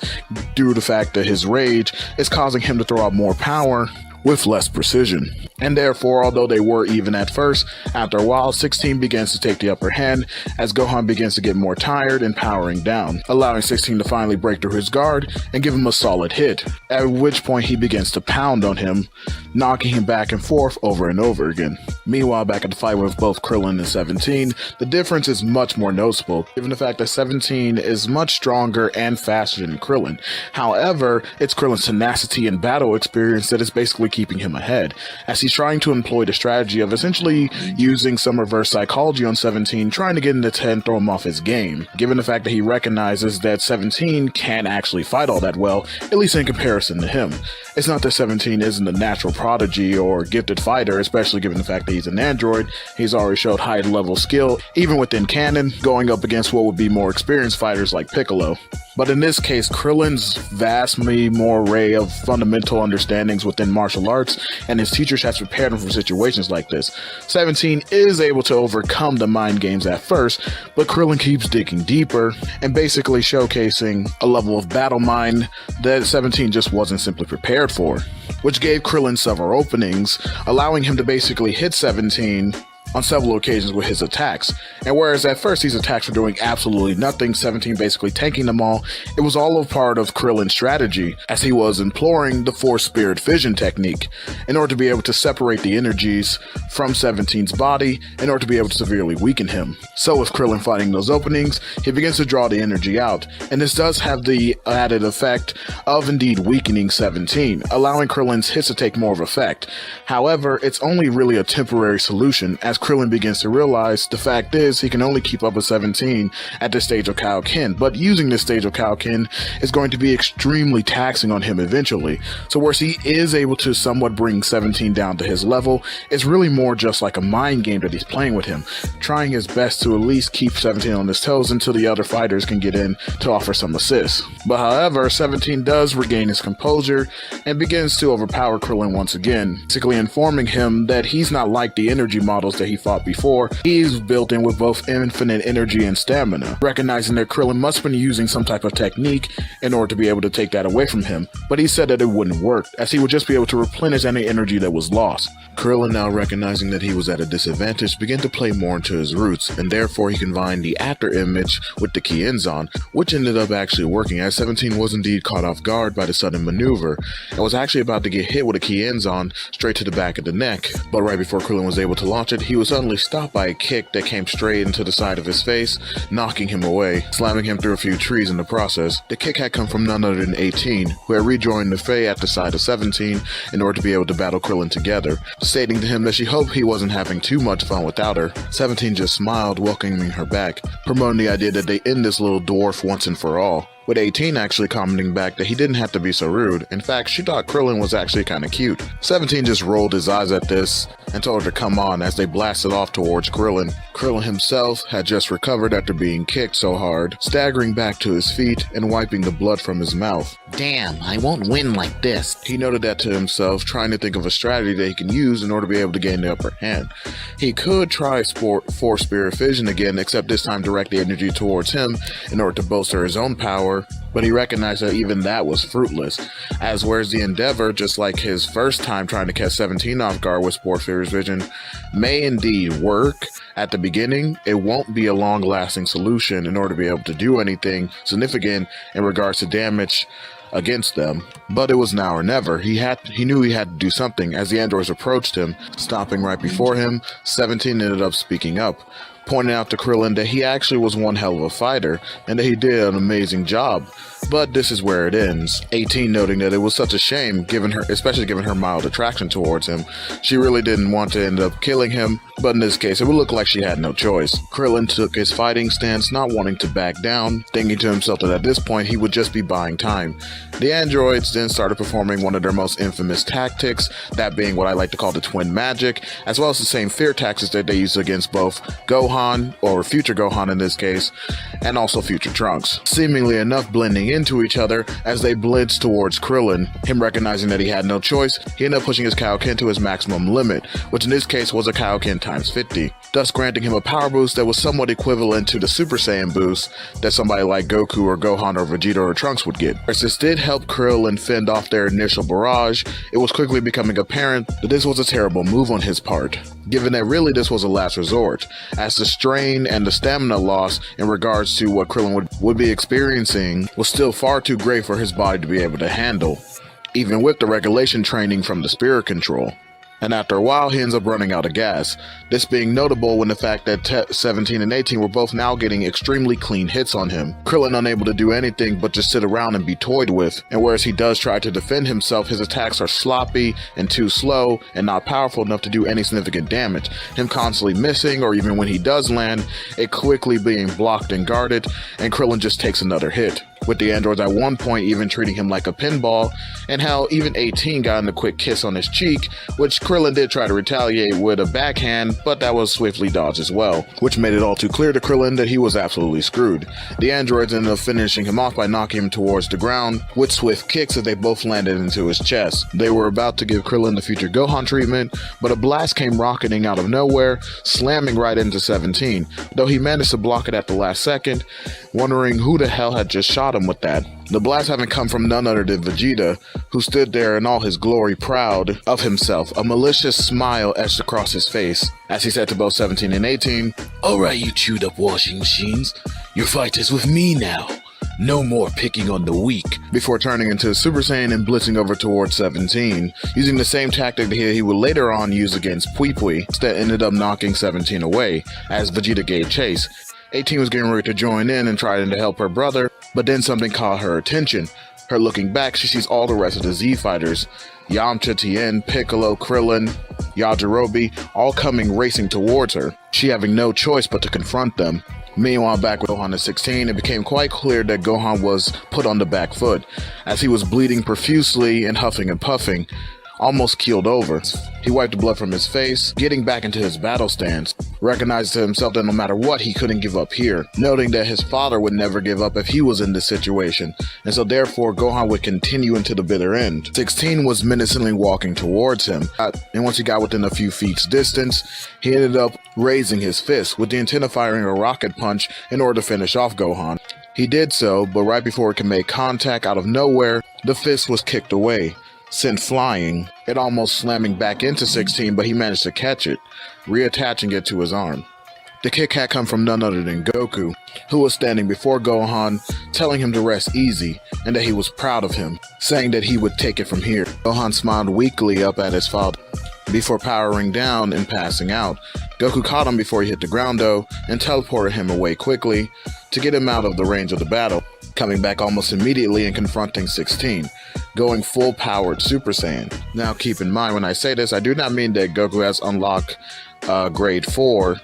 due to the fact that his rage is causing him to throw out more power with less precision. And therefore, although they were even at first, after a while 16 begins to take the upper hand as Gohan begins to get more tired and powering down, allowing 16 to finally break through his guard and give him a solid hit, at which point he begins to pound on him, knocking him back and forth over and over again. Meanwhile, back at the fight with both Krillin and 17, the difference is much more noticeable, given the fact that 17 is much stronger and faster than Krillin. However, it's Krillin's tenacity and battle experience that is basically keeping him ahead, as he's trying to employ the strategy of essentially using some reverse psychology on 17, trying to get in his head and throw him off his game, given the fact that he recognizes that 17 can't actually fight all that well, at least in comparison to him. It's not that 17 isn't a natural prodigy or gifted fighter, especially given the fact that he's an android. He's already showed high level skill, even within canon, going up against what would be more experienced fighters like Piccolo. But in this case, Krillin's vastly more array of fundamental understandings within martial arts and his teachers has prepared him for situations like this. 17 is able to overcome the mind games at first, but Krillin keeps digging deeper and basically showcasing a level of battle mind that 17 just wasn't simply prepared for, which gave Krillin several openings, allowing him to basically hit 17 on several occasions with his attacks. And whereas at first these attacks were doing absolutely nothing, 17 basically tanking them all, it was all a part of Krillin's strategy, as he was employing the Force Spirit Fission technique in order to be able to separate the energies from 17's body in order to be able to severely weaken him. So with Krillin fighting those openings, he begins to draw the energy out, and this does have the added effect of indeed weakening 17, allowing Krillin's hits to take more of effect. However, it's only really a temporary solution, as Krillin begins to realize the fact is he can only keep up with 17 at this stage of Kaioken, but using this stage of Kaioken is going to be extremely taxing on him eventually. So whereas he is able to somewhat bring 17 down to his level, it's really more just like a mind game that he's playing with him, trying his best to at least keep 17 on his toes until the other fighters can get in to offer some assists. But however, 17 does regain his composure and begins to overpower Krillin once again, basically informing him that he's not like the energy models that he fought before. He's built in with both infinite energy and stamina, recognizing that Krillin must have been using some type of technique in order to be able to take that away from him, but he said that it wouldn't work, as he would just be able to replenish any energy that was lost. Krillin now recognizes recognizing that he was at a disadvantage, began to play more into his roots, and therefore he combined the actor image with the Kienzan, which ended up actually working, as 17 was indeed caught off guard by the sudden maneuver, and was actually about to get hit with a Kienzan straight to the back of the neck. But right before Krillin was able to launch it, he was suddenly stopped by a kick that came straight into the side of his face, knocking him away, slamming him through a few trees in the process. The kick had come from none other than 18, who had rejoined the Fae at the side of 17 in order to be able to battle Krillin together, stating to him that she hoped he wasn't having too much fun without her. 17 just smiled, welcoming her back, promoting the idea that they end this little dwarf once and for all, with 18 actually commenting back that he didn't have to be so rude. In fact, she thought Krillin was actually kinda cute. 17 just rolled his eyes at this and told her to come on as they blasted off towards Krillin. Krillin himself had just recovered after being kicked so hard, staggering back to his feet and wiping the blood from his mouth. Damn, I won't win like this. He noted that to himself, trying to think of a strategy that he can use in order to be able to gain the upper hand. He could try Force Spirit Fission again, except this time direct the energy towards him in order to bolster his own power, but he recognized that even that was fruitless, as whereas the endeavor, just like his first time trying to catch 17 off guard with Force Spirit Vision, may indeed work at the beginning, it won't be a long-lasting solution in order to be able to do anything significant in regards to damage against them. But it was now or never. He knew he had to do something. As the androids approached him, stopping right before him, 17 ended up speaking up, pointing out to Krillin that he actually was one hell of a fighter and that he did an amazing job. But this is where it ends. 18 noting that it was such a shame, especially given her mild attraction towards him. She really didn't want to end up killing him, but in this case it would look like she had no choice. Krillin took his fighting stance, not wanting to back down, thinking to himself that at this point he would just be buying time. The androids then started performing one of their most infamous tactics, that being what I like to call the twin magic, as well as the same fear tactics that they used against both Gohan, or future Gohan in this case, and also future Trunks, seemingly enough blending into each other as they blitzed towards Krillin. Him recognizing that he had no choice, he ended up pushing his Kaioken to his maximum limit, which in this case was a Kaioken times 50, thus granting him a power boost that was somewhat equivalent to the Super Saiyan boost that somebody like Goku or Gohan or Vegeta or Trunks would get. As this did help Krillin fend off their initial barrage, it was quickly becoming apparent that this was a terrible move on his part, given that really this was a last resort, as the strain and the stamina loss in regards to what Krillin would be experiencing was still far too great for his body to be able to handle, even with the regulation training from the spirit control. And after a while, he ends up running out of gas. This being notable when the fact that 17 and 18 were both now getting extremely clean hits on him. Krillin unable to do anything but just sit around and be toyed with, and whereas he does try to defend himself, his attacks are sloppy and too slow and not powerful enough to do any significant damage. Him constantly missing, or even when he does land, it quickly being blocked and guarded, and Krillin just takes another hit, with the androids at one point even treating him like a pinball, and how even 18 got a quick kiss on his cheek, which Krillin did try to retaliate with a backhand, but that was swiftly dodged as well, which made it all too clear to Krillin that he was absolutely screwed. The androids ended up finishing him off by knocking him towards the ground with swift kicks as they both landed into his chest. They were about to give Krillin the future Gohan treatment, but a blast came rocketing out of nowhere, slamming right into 17, though he managed to block it at the last second, wondering who the hell had just shot him with that. The blast having come from none other than Vegeta, who stood there in all his glory proud of himself, a malicious smile etched across his face, as he said to both 17 and 18, "Alright, you chewed up washing machines. Your fight is with me now. No more picking on the weak," before turning into a Super Saiyan and blitzing over towards 17, using the same tactic that he would later on use against Pui Pui, that ended up knocking 17 away, as Vegeta gave chase. 18 was getting ready to join in and try to help her brother, but then something caught her attention. Her looking back, she sees all the rest of the Z fighters, Yamcha, Tien, Piccolo, Krillin, Yajirobe, all coming racing towards her, she having no choice but to confront them. Meanwhile, back with Gohan at 16, it became quite clear that Gohan was put on the back foot, as he was bleeding profusely and huffing and puffing, almost keeled over. He wiped the blood from his face, getting back into his battle stance, recognized to himself that no matter what, he couldn't give up here, noting that his father would never give up if he was in this situation, and so therefore Gohan would continue into the bitter end. 16 was menacingly walking towards him, and once he got within a few feet's distance, he ended up raising his fist with the intent of firing a rocket punch in order to finish off Gohan. He did so, but right before it could make contact, out of nowhere, the fist was kicked away. sent flying, it almost slamming back into 16, but he managed to catch it, reattaching it to his arm. The kick had come from none other than Goku, who was standing before Gohan, telling him to rest easy and that he was proud of him, saying that he would take it from here. Gohan smiled weakly up at his father before powering down and passing out. Goku caught him before he hit the ground though, and teleported him away quickly to get him out of the range of the battle, coming back almost immediately and confronting 16, going full powered Super Saiyan. Now keep in mind when I say this, I do not mean that Goku has unlocked grade 4.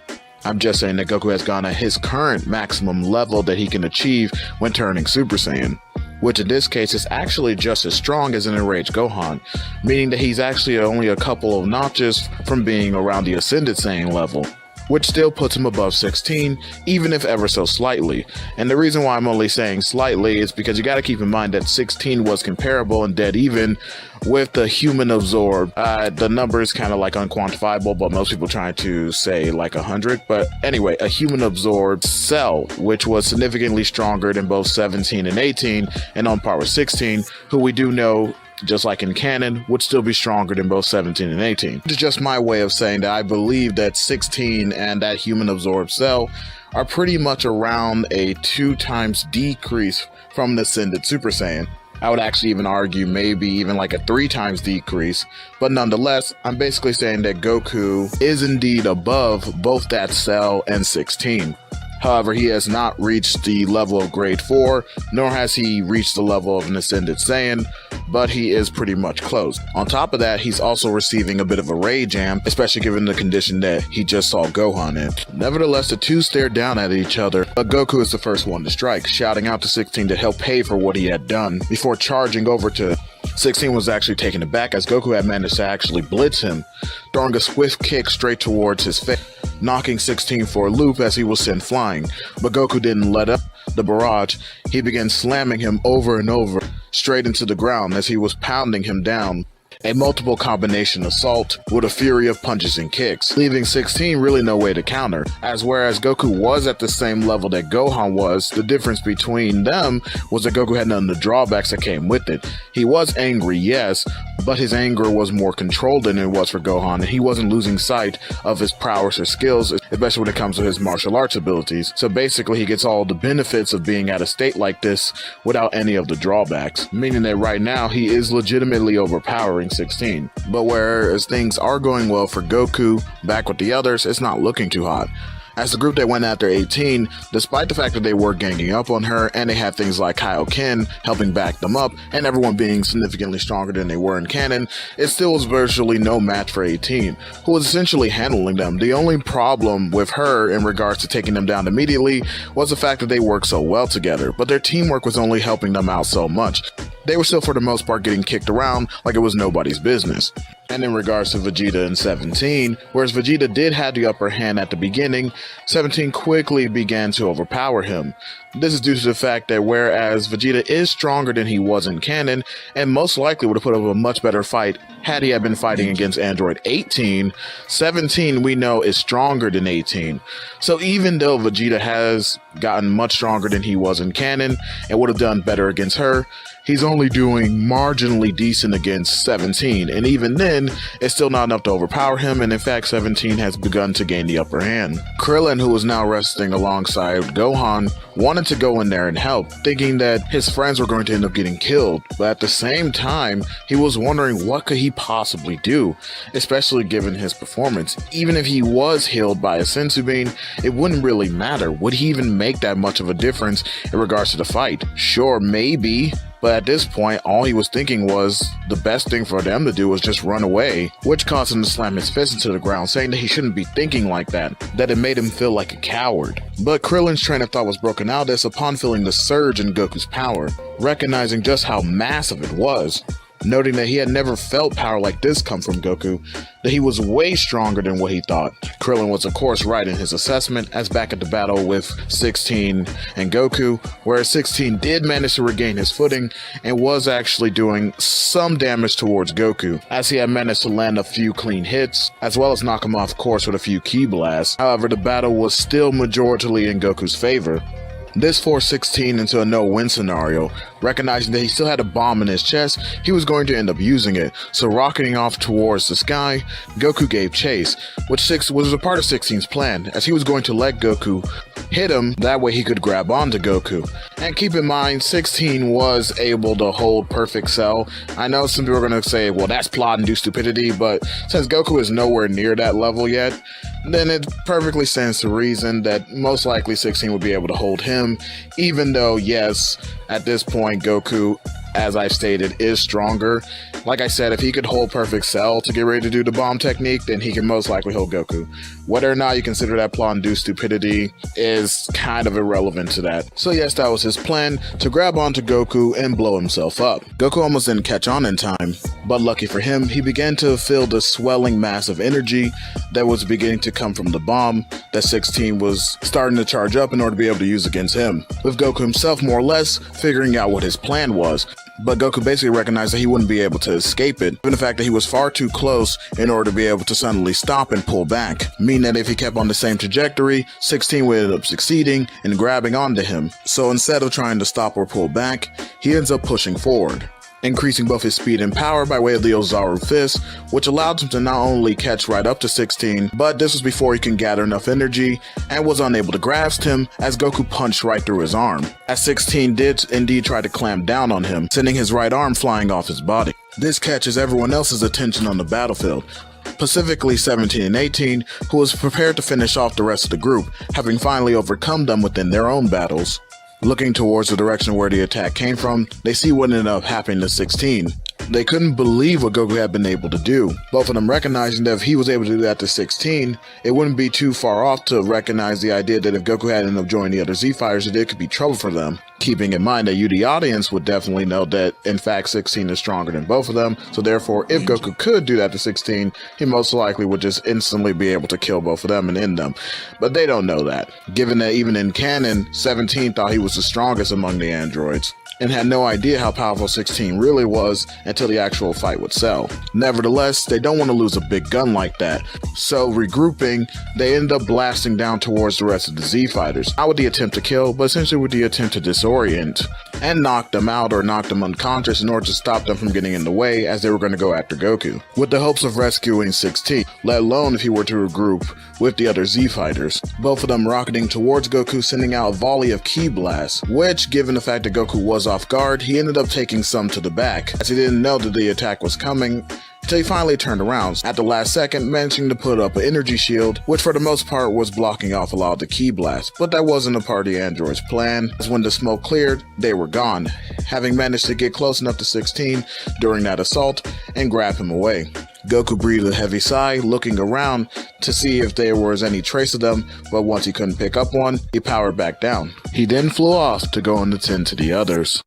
I'm just saying that Goku has gone at his current maximum level that he can achieve when turning Super Saiyan, which in this case is actually just as strong as an enraged Gohan, meaning that he's actually only a couple of notches from being around the Ascended Saiyan level, which still puts him above 16, even if ever so slightly. And the reason why I'm only saying slightly is because you gotta keep in mind that 16 was comparable and dead even with the human absorbed. The number is kind of like unquantifiable, but most people try to say like 100. But anyway, a human absorbed Cell, which was significantly stronger than both 17 and 18, and on par with 16, who we do know, just like in canon, would still be stronger than both 17 and 18. It's just my way of saying that I believe that 16 and that human absorbed Cell are pretty much around a 2 times decrease from the Ascended Super Saiyan. I would actually even argue maybe even like a 3 times decrease, but nonetheless, I'm basically saying that Goku is indeed above both that Cell and 16. However, he has not reached the level of grade 4, nor has he reached the level of an Ascended Saiyan, but he is pretty much close. On top of that, he's also receiving a bit of a rage jam, especially given the condition that he just saw Gohan in. Nevertheless, the two stare down at each other, but Goku is the first one to strike, shouting out to 16 to help pay for what he had done, before charging over to 16 was actually taken aback as Goku had managed to actually blitz him, throwing a swift kick straight towards his face, knocking 16 for a loop as he was sent flying. But Goku didn't let up the barrage. He began slamming him over and over, straight into the ground as he was pounding him down. A multiple combination assault with a fury of punches and kicks, leaving 16 really no way to counter, as whereas Goku was at the same level that Gohan was, the difference between them was that Goku had none of the drawbacks that came with it. He was angry, yes, but his anger was more controlled than it was for Gohan, and he wasn't losing sight of his prowess or skills, especially when it comes to his martial arts abilities. So basically he gets all the benefits of being at a state like this without any of the drawbacks, meaning that right now he is legitimately overpowering 16. But whereas things are going well for Goku, back with the others, it's not looking too hot. As the group that went after 18, despite the fact that they were ganging up on her and they had things like Kaioken helping back them up and everyone being significantly stronger than they were in canon, it still was virtually no match for 18, who was essentially handling them. The only problem with her in regards to taking them down immediately was the fact that they worked so well together, but their teamwork was only helping them out so much. They were still for the most part getting kicked around like it was nobody's business. And in regards to Vegeta and 17, whereas Vegeta did have the upper hand at the beginning, 17 quickly began to overpower him. This is due to the fact that whereas Vegeta is stronger than he was in canon, and most likely would have put up a much better fight had he had been fighting against Android 18, 17 we know is stronger than 18. So even though Vegeta has gotten much stronger than he was in canon and would have done better against her, he's only doing marginally decent against 17, and even then, it's still not enough to overpower him, and in fact 17 has begun to gain the upper hand. Krillin, who was now resting alongside Gohan, wanted to go in there and help, thinking that his friends were going to end up getting killed, but at the same time, he was wondering what could he possibly do, especially given his performance. Even if he was healed by a senzu bean, it wouldn't really matter. Would he even make that much of a difference in regards to the fight? Sure, maybe. But at this point, all he was thinking was the best thing for them to do was just run away, which caused him to slam his fist into the ground, saying that he shouldn't be thinking like that it made him feel like a coward. But Krillin's train of thought was broken out as upon feeling the surge in Goku's power, recognizing just how massive it was. Noting that he had never felt power like this come from Goku, that he was way stronger than what he thought. Krillin was of course right in his assessment, as back at the battle with 16 and Goku, where 16 did manage to regain his footing and was actually doing some damage towards Goku, as he had managed to land a few clean hits, as well as knock him off course with a few ki blasts. However, the battle was still majoritarily in Goku's favor. This forced 16 into a no-win scenario, Recognizing that he still had a bomb in his chest, he was going to end up using it. So rocketing off towards the sky, Goku gave chase, which was a part of 16's plan, as he was going to let Goku hit him, that way he could grab onto Goku. And keep in mind, 16 was able to hold Perfect Cell. I know some people are going to say, well, that's plot-induced stupidity, but since Goku is nowhere near that level yet, then it perfectly stands to reason that most likely 16 would be able to hold him, even though, yes, at this point, Goku, as I've stated, is stronger. Like I said, if he could hold Perfect Cell to get ready to do the bomb technique, then he can most likely hold Goku. Whether or not you consider that plot-induced stupidity is kind of irrelevant to that. So yes, that was his plan, to grab onto Goku and blow himself up. Goku almost didn't catch on in time, but lucky for him, he began to feel the swelling mass of energy that was beginning to come from the bomb that 16 was starting to charge up in order to be able to use against him, with Goku himself more or less figuring out what his plan was. But Goku basically recognized that he wouldn't be able to escape it, given the fact that he was far too close in order to be able to suddenly stop and pull back, meaning that if he kept on the same trajectory, 16 would end up succeeding in grabbing onto him. So instead of trying to stop or pull back, he ends up pushing forward, increasing both his speed and power by way of the Ozaru Fist, which allowed him to not only catch right up to 16, but this was before he can gather enough energy and was unable to grasp him as Goku punched right through his arm, as 16 did indeed try to clamp down on him, sending his right arm flying off his body. This catches everyone else's attention on the battlefield, specifically 17 and 18, who was prepared to finish off the rest of the group, having finally overcome them within their own battles. Looking towards the direction where the attack came from, they see what ended up happening to 16. They couldn't believe what Goku had been able to do, both of them recognizing that if he was able to do that to 16, it wouldn't be too far off to recognize the idea that if Goku had ended up joining the other Z fighters, that it could be trouble for them. Keeping in mind that you, the audience, would definitely know that in fact 16 is stronger than both of them, so therefore if Goku could do that to 16, he most likely would just instantly be able to kill both of them and end them. But they don't know that, given that even in canon, 17 thought he was the strongest among the androids, and had no idea how powerful 16 really was until the actual fight with Cell. Nevertheless, they don't want to lose a big gun like that, so regrouping, they end up blasting down towards the rest of the Z fighters, not with the attempt to kill, but essentially with the attempt to disorient and knock them out or knock them unconscious in order to stop them from getting in the way as they were going to go after Goku, with the hopes of rescuing 16, let alone if he were to regroup with the other Z fighters. Both of them rocketing towards Goku, sending out a volley of ki blasts, which, given the fact that Goku was off guard, he ended up taking some to the back, as he didn't know that the attack was coming until he finally turned around, at the last second managing to put up an energy shield, which for the most part was blocking off a lot of the ki blasts, but that wasn't a part of the android's plan, as when the smoke cleared, they were gone, having managed to get close enough to 16 during that assault and grab him away. Goku breathed a heavy sigh, looking around to see if there was any trace of them, but once he couldn't pick up one, he powered back down. He then flew off to go and attend to the others.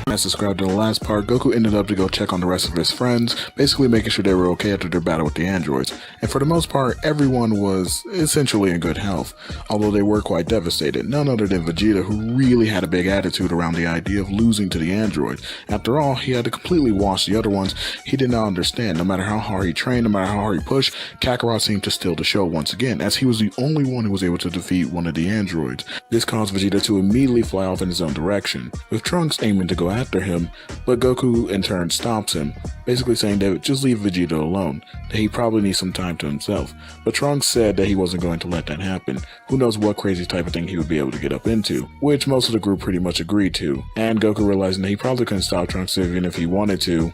As described in the last part, Goku ended up to go check on the rest of his friends, basically making sure they were okay after their battle with the androids, and for the most part, everyone was essentially in good health, although they were quite devastated, none other than Vegeta, who really had a big attitude around the idea of losing to the android. After all, he had to completely wash the other ones. He did not understand, no matter how hard he trained, no matter how hard he pushed, Kakarot seemed to steal the show once again, as he was the only one who was able to defeat one of the androids. This caused Vegeta to immediately fly off in his own direction, with Trunks aiming to go after him, but Goku in turn stops him, basically saying that just leave Vegeta alone, that he probably needs some time to himself. But Trunks said that he wasn't going to let that happen. Who knows what crazy type of thing he would be able to get up into, which most of the group pretty much agreed to, and Goku realizing that he probably couldn't stop Trunks even if he wanted to,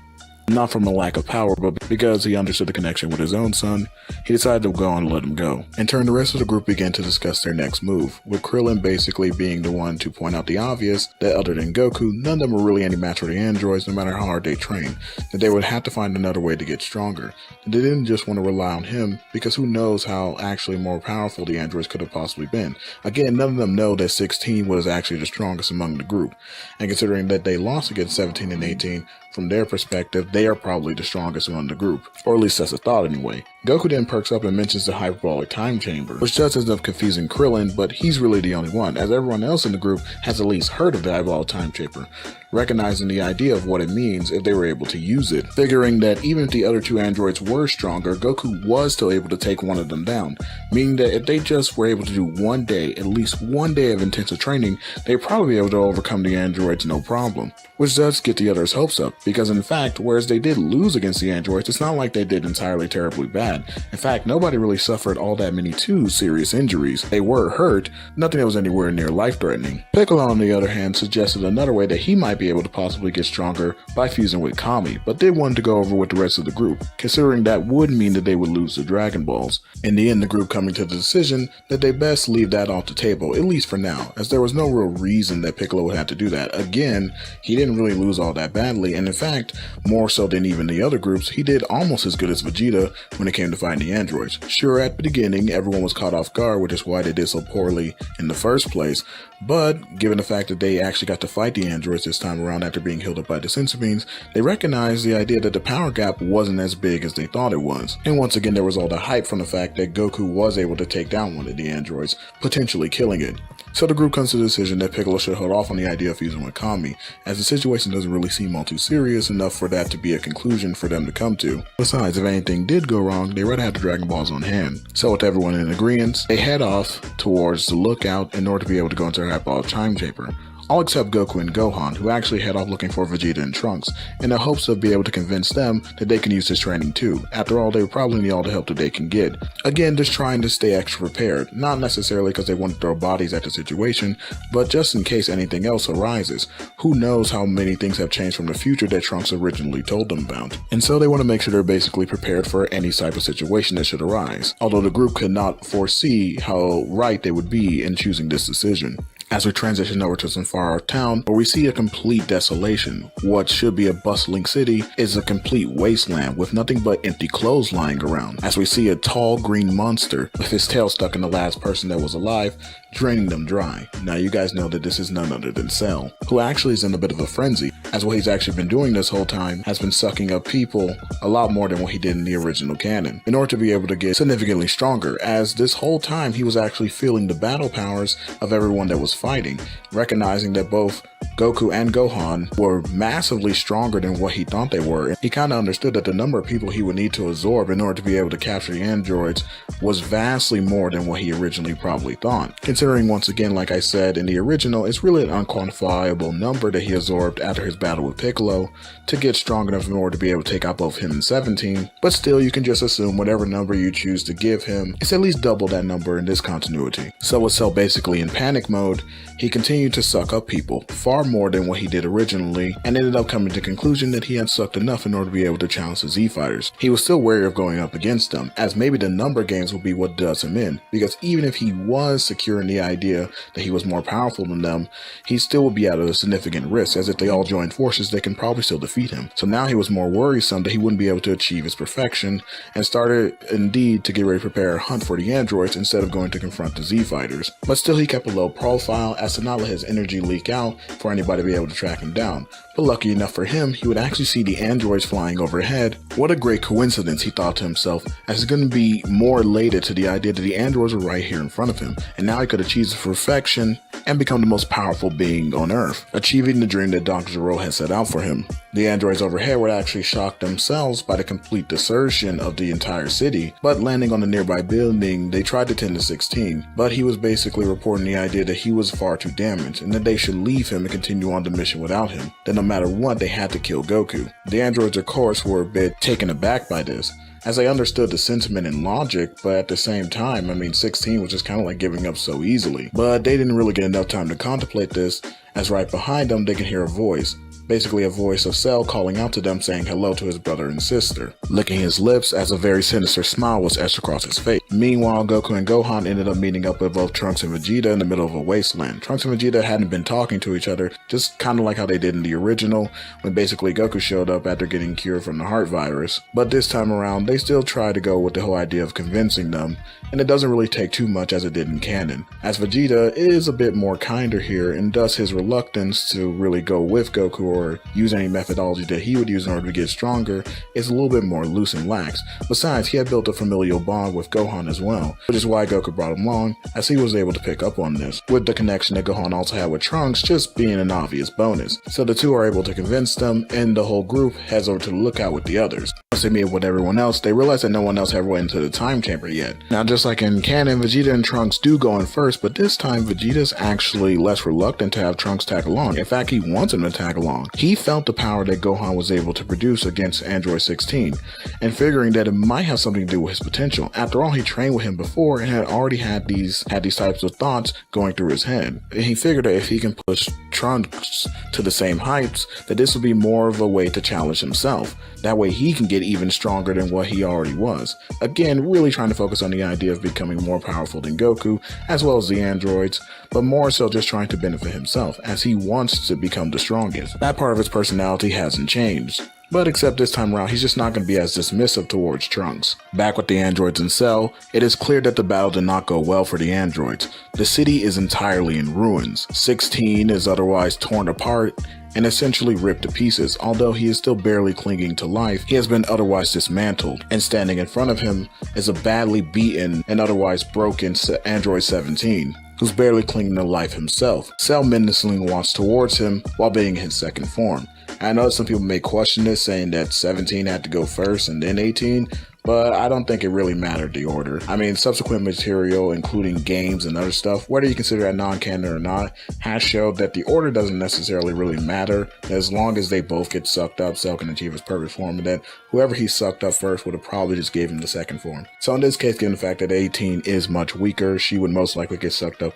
not from a lack of power, but because he understood the connection with his own son, he decided to go on and let him go. In turn, the rest of the group began to discuss their next move, with Krillin basically being the one to point out the obvious, that other than Goku, none of them were really any match for the androids no matter how hard they trained, that they would have to find another way to get stronger. And they didn't just want to rely on him, because who knows how actually more powerful the androids could have possibly been. Again, none of them know that 16 was actually the strongest among the group, and considering that they lost against 17 and 18, from their perspective, they are probably the strongest among the group, or at least that's a thought anyway. Goku then perks up and mentions the hyperbolic time chamber, which does end up confusing Krillin, but he's really the only one, as everyone else in the group has at least heard of the hyperbolic time chamber, recognizing the idea of what it means if they were able to use it, figuring that even if the other two androids were stronger, Goku was still able to take one of them down, meaning that if they just were able to do one day, at least one day of intensive training, they'd probably be able to overcome the androids no problem, which does get the others' hopes up, because in fact, whereas they did lose against the androids, it's not like they did entirely terribly bad. In fact, nobody really suffered all that many too serious injuries. They were hurt, nothing that was anywhere near life-threatening. Piccolo, on the other hand, suggested another way that he might be able to possibly get stronger by fusing with Kami, but did want to go over with the rest of the group, considering that would mean that they would lose the Dragon Balls. In the end, the group coming to the decision that they best leave that off the table, at least for now, as there was no real reason that Piccolo would have to do that. Again, he didn't really lose all that badly, and in fact, more so than even the other groups, he did almost as good as Vegeta when it came to fighting the androids. Sure, at the beginning, everyone was caught off guard, which is why they did so poorly in the first place, but given the fact that they actually got to fight the androids this time around after being healed up by the sensor beams, they recognized the idea that the power gap wasn't as big as they thought it was. And once again, there was all the hype from the fact that Goku was able to take down one of the androids, potentially killing it. So the group comes to the decision that Piccolo should hold off on the idea of fusing with Kami, as the situation doesn't really seem all too serious enough for that to be a conclusion for them to come to. Besides, if anything did go wrong, they already had the Dragon Balls on hand. So with everyone in agreement, they head off towards the lookout in order to be able to go into the hyperbolic time chamber. All except Goku and Gohan, who actually head off looking for Vegeta and Trunks, in the hopes of being able to convince them that they can use this training too. After all, they would probably need all the help that they can get. Again, just trying to stay extra prepared, not necessarily because they want to throw bodies at the situation, but just in case anything else arises. Who knows how many things have changed from the future that Trunks originally told them about. And so they want to make sure they're basically prepared for any type of situation that should arise, although the group could not foresee how right they would be in choosing this decision. As we transition over to some far-off town, where we see a complete desolation. What should be a bustling city is a complete wasteland with nothing but empty clothes lying around, as we see a tall green monster with his tail stuck in the last person that was alive, draining them dry. Now you guys know that this is none other than Cell, who actually is in a bit of a frenzy, as what he's actually been doing this whole time has been sucking up people a lot more than what he did in the original canon, in order to be able to get significantly stronger, as this whole time he was actually feeling the battle powers of everyone that was fighting, recognizing that both Goku and Gohan were massively stronger than what he thought they were. He kind of understood that the number of people he would need to absorb in order to be able to capture the androids was vastly more than what he originally probably thought. Considering, once again, like I said, in the original, it's really an unquantifiable number that he absorbed after his battle with Piccolo to get strong enough in order to be able to take out both him and 17, but still you can just assume whatever number you choose to give him, it's at least double that number in this continuity. So with Cell basically in panic mode, he continued to suck up people, far more than what he did originally, and ended up coming to the conclusion that he had sucked enough in order to be able to challenge the Z-Fighters. He was still wary of going up against them, as maybe the number games will be what does him in, because even if he was secure in the idea that he was more powerful than them, he still would be at a significant risk, as if they all joined forces, they can probably still defeat him. So now he was more worrisome that he wouldn't be able to achieve his perfection, and started indeed to get ready to prepare a hunt for the androids instead of going to confront the Z-Fighters. But still he kept a low profile as to not let his energy leak out for anybody to be able to track him down. But lucky enough for him, he would actually see the androids flying overhead. What a great coincidence, he thought to himself, as it's going to be more elated to the idea that the androids were right here in front of him, and now he could achieve his perfection and become the most powerful being on Earth, achieving the dream that Dr. Zero had set out for him. The androids overhead would actually shock themselves by the complete desertion of the entire city, but landing on a nearby building, they tried to tend to 16, but he was basically reporting the idea that he was far too damaged, and that they should leave him and continue on the mission without him, that no matter what, they had to kill Goku. The androids, of course, were a bit taken aback by this, as they understood the sentiment and logic, but at the same time, 16 was just kind of like giving up so easily. But they didn't really get enough time to contemplate this, as right behind them they can hear a voice. Basically a voice of Cell calling out to them, saying hello to his brother and sister, licking his lips as a very sinister smile was etched across his face. Meanwhile, Goku and Gohan ended up meeting up with both Trunks and Vegeta in the middle of a wasteland. Trunks and Vegeta hadn't been talking to each other, just kind of like how they did in the original, when basically Goku showed up after getting cured from the heart virus. But this time around, they still try to go with the whole idea of convincing them, and it doesn't really take too much as it did in canon, as Vegeta is a bit more kinder here, and thus his reluctance to really go with Goku or use any methodology that he would use in order to get stronger is a little bit more loose and lax. Besides, he had built a familial bond with Gohan as well, which is why Goku brought him along, as he was able to pick up on this, with the connection that Gohan also had with Trunks just being an obvious bonus. So the two are able to convince them, and the whole group heads over to the lookout with the others. Once they meet with everyone else, they realize that no one else ever went into the time chamber yet. Now, just like in canon, Vegeta and Trunks do go in first, but this time Vegeta's actually less reluctant to have Trunks tag along. In fact, he wants him to tag along. He felt the power that Gohan was able to produce against Android 16, and figuring that it might have something to do with his potential. After all, he trained with him before and had already had these types of thoughts going through his head. And he figured that if he can push Trunks to the same heights, that this would be more of a way to challenge himself. That way he can get even stronger than what he already was. Again, really trying to focus on the idea of becoming more powerful than Goku, as well as the androids, but more so just trying to benefit himself, as he wants to become the strongest. That part of his personality hasn't changed. But except this time around, he's just not going to be as dismissive towards Trunks. Back with the androids in Cell, it is clear that the battle did not go well for the androids. The city is entirely in ruins. 16 is otherwise torn apart and essentially ripped to pieces. Although he is still barely clinging to life, he has been otherwise dismantled, and standing in front of him is a badly beaten and otherwise broken Android 17. Who's barely clinging to life himself. Cell menacingly walks towards him while being in his second form. I know some people may question this, saying that 17 had to go first and then 18, but I don't think it really mattered the order. I mean, subsequent material, including games and other stuff, whether you consider that non-canon or not, has showed that the order doesn't necessarily really matter. As long as they both get sucked up, Cell can achieve his perfect form, and then whoever he sucked up first would have probably just gave him the second form. So in this case, given the fact that 18 is much weaker, she would most likely get sucked up,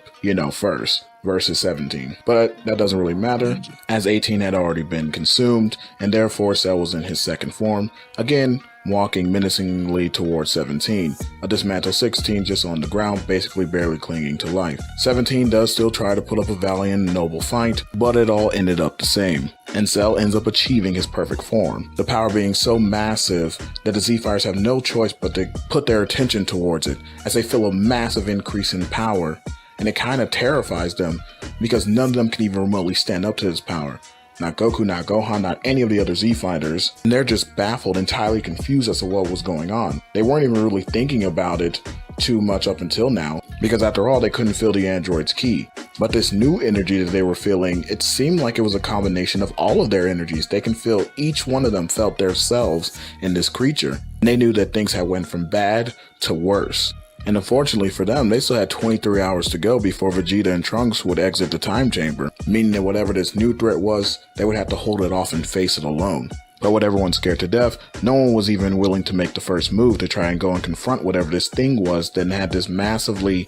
first versus 17. But that doesn't really matter, as 18 had already been consumed, and therefore Cell was in his second form, again walking menacingly towards 17, a dismantled 16 just on the ground, basically barely clinging to life. 17 does still try to put up a valiant and noble fight, but it all ended up the same, and Cell ends up achieving his perfect form, the power being so massive that the Z-Fighters have no choice but to put their attention towards it, as they feel a massive increase in power, and it kind of terrifies them, because none of them can even remotely stand up to this power. Not Goku, not Gohan, not any of the other Z-Fighters, and they're just baffled, entirely confused as to what was going on. They weren't even really thinking about it too much up until now, because after all, they couldn't feel the android's ki. But this new energy that they were feeling, it seemed like it was a combination of all of their energies. They can feel each one of them felt themselves in this creature, and they knew that things had went from bad to worse. And unfortunately for them, they still had 23 hours to go before Vegeta and Trunks would exit the time chamber, meaning that whatever this new threat was, they would have to hold it off and face it alone. But with everyone scared to death, no one was even willing to make the first move to try and go and confront whatever this thing was that had this massively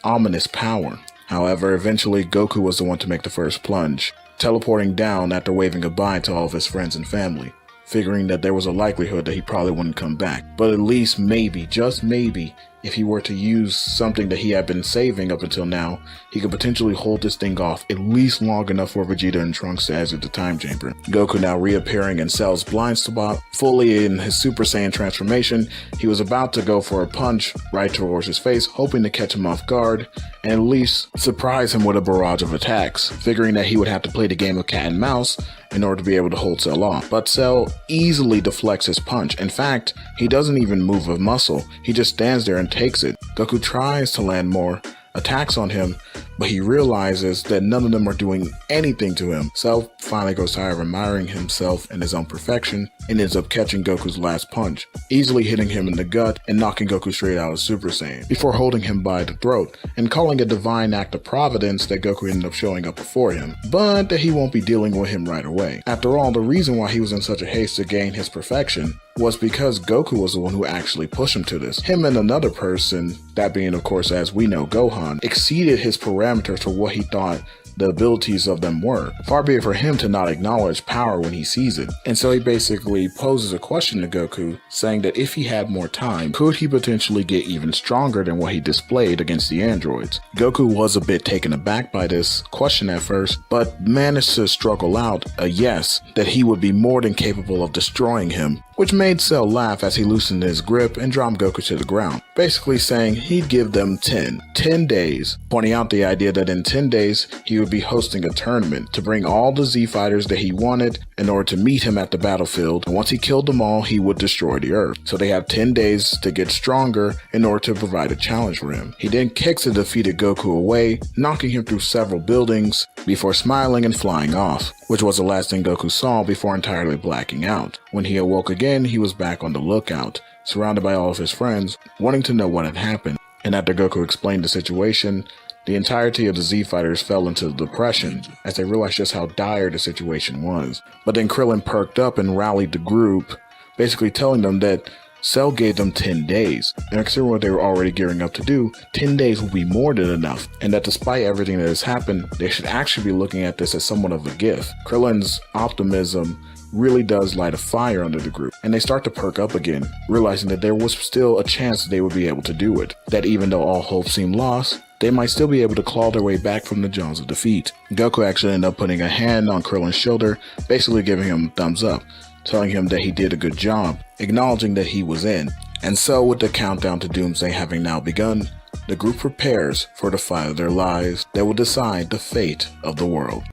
ominous power. However, eventually Goku was the one to make the first plunge, teleporting down after waving goodbye to all of his friends and family, figuring that there was a likelihood that he probably wouldn't come back. But at least maybe, just maybe, if he were to use something that he had been saving up until now, he could potentially hold this thing off at least long enough for Vegeta and Trunks to exit the time chamber. Goku now reappearing in Cell's blind spot, fully in his Super Saiyan transformation. He was about to go for a punch right towards his face, hoping to catch him off guard and at least surprise him with a barrage of attacks, figuring that he would have to play the game of cat and mouse in order to be able to hold Cell off. But Cell easily deflects his punch. In fact, he doesn't even move a muscle. He just stands there and takes it. Goku tries to land more attacks on him, but he realizes that none of them are doing anything to him. Cell finally grows tired of admiring himself and his own perfection and ends up catching Goku's last punch, easily hitting him in the gut and knocking Goku straight out of Super Saiyan, before holding him by the throat and calling a divine act of providence that Goku ended up showing up before him, but that he won't be dealing with him right away. After all, the reason why he was in such a haste to gain his perfection was because Goku was the one who actually pushed him to this. Him and another person, that being of course as we know Gohan, exceeded his parameters for what he thought the abilities of them were. Far be it for him to not acknowledge power when he sees it. And so he basically poses a question to Goku, saying that if he had more time, could he potentially get even stronger than what he displayed against the androids? Goku was a bit taken aback by this question at first, but managed to struggle out a yes, that he would be more than capable of destroying him, which made Cell laugh as he loosened his grip and dropped Goku to the ground, basically saying he'd give them 10 days, pointing out the idea that in 10 days he would be hosting a tournament to bring all the Z fighters that he wanted in order to meet him at the battlefield, and once he killed them all, he would destroy the Earth. So they have 10 days to get stronger in order to provide a challenge for him. He then kicks the defeated Goku away, knocking him through several buildings before smiling and flying off, which was the last thing Goku saw before entirely blacking out. When he awoke again, he was back on the lookout, surrounded by all of his friends, wanting to know what had happened. And after Goku explained the situation, the entirety of the Z fighters fell into depression as they realized just how dire the situation was. But then Krillin perked up and rallied the group, basically telling them that Cell gave them 10 days, and considering what they were already gearing up to do, 10 days will be more than enough, and that despite everything that has happened, they should actually be looking at this as somewhat of a gift. Krillin's optimism really does light a fire under the group, and they start to perk up again, realizing that there was still a chance that they would be able to do it, that even though all hope seemed lost, they might still be able to claw their way back from the jaws of defeat. Goku actually ended up putting a hand on Krillin's shoulder, basically giving him a thumbs up, telling him that he did a good job, acknowledging that he was in. And so, with the countdown to Doomsday having now begun, the group prepares for the fight of their lives that will decide the fate of the world.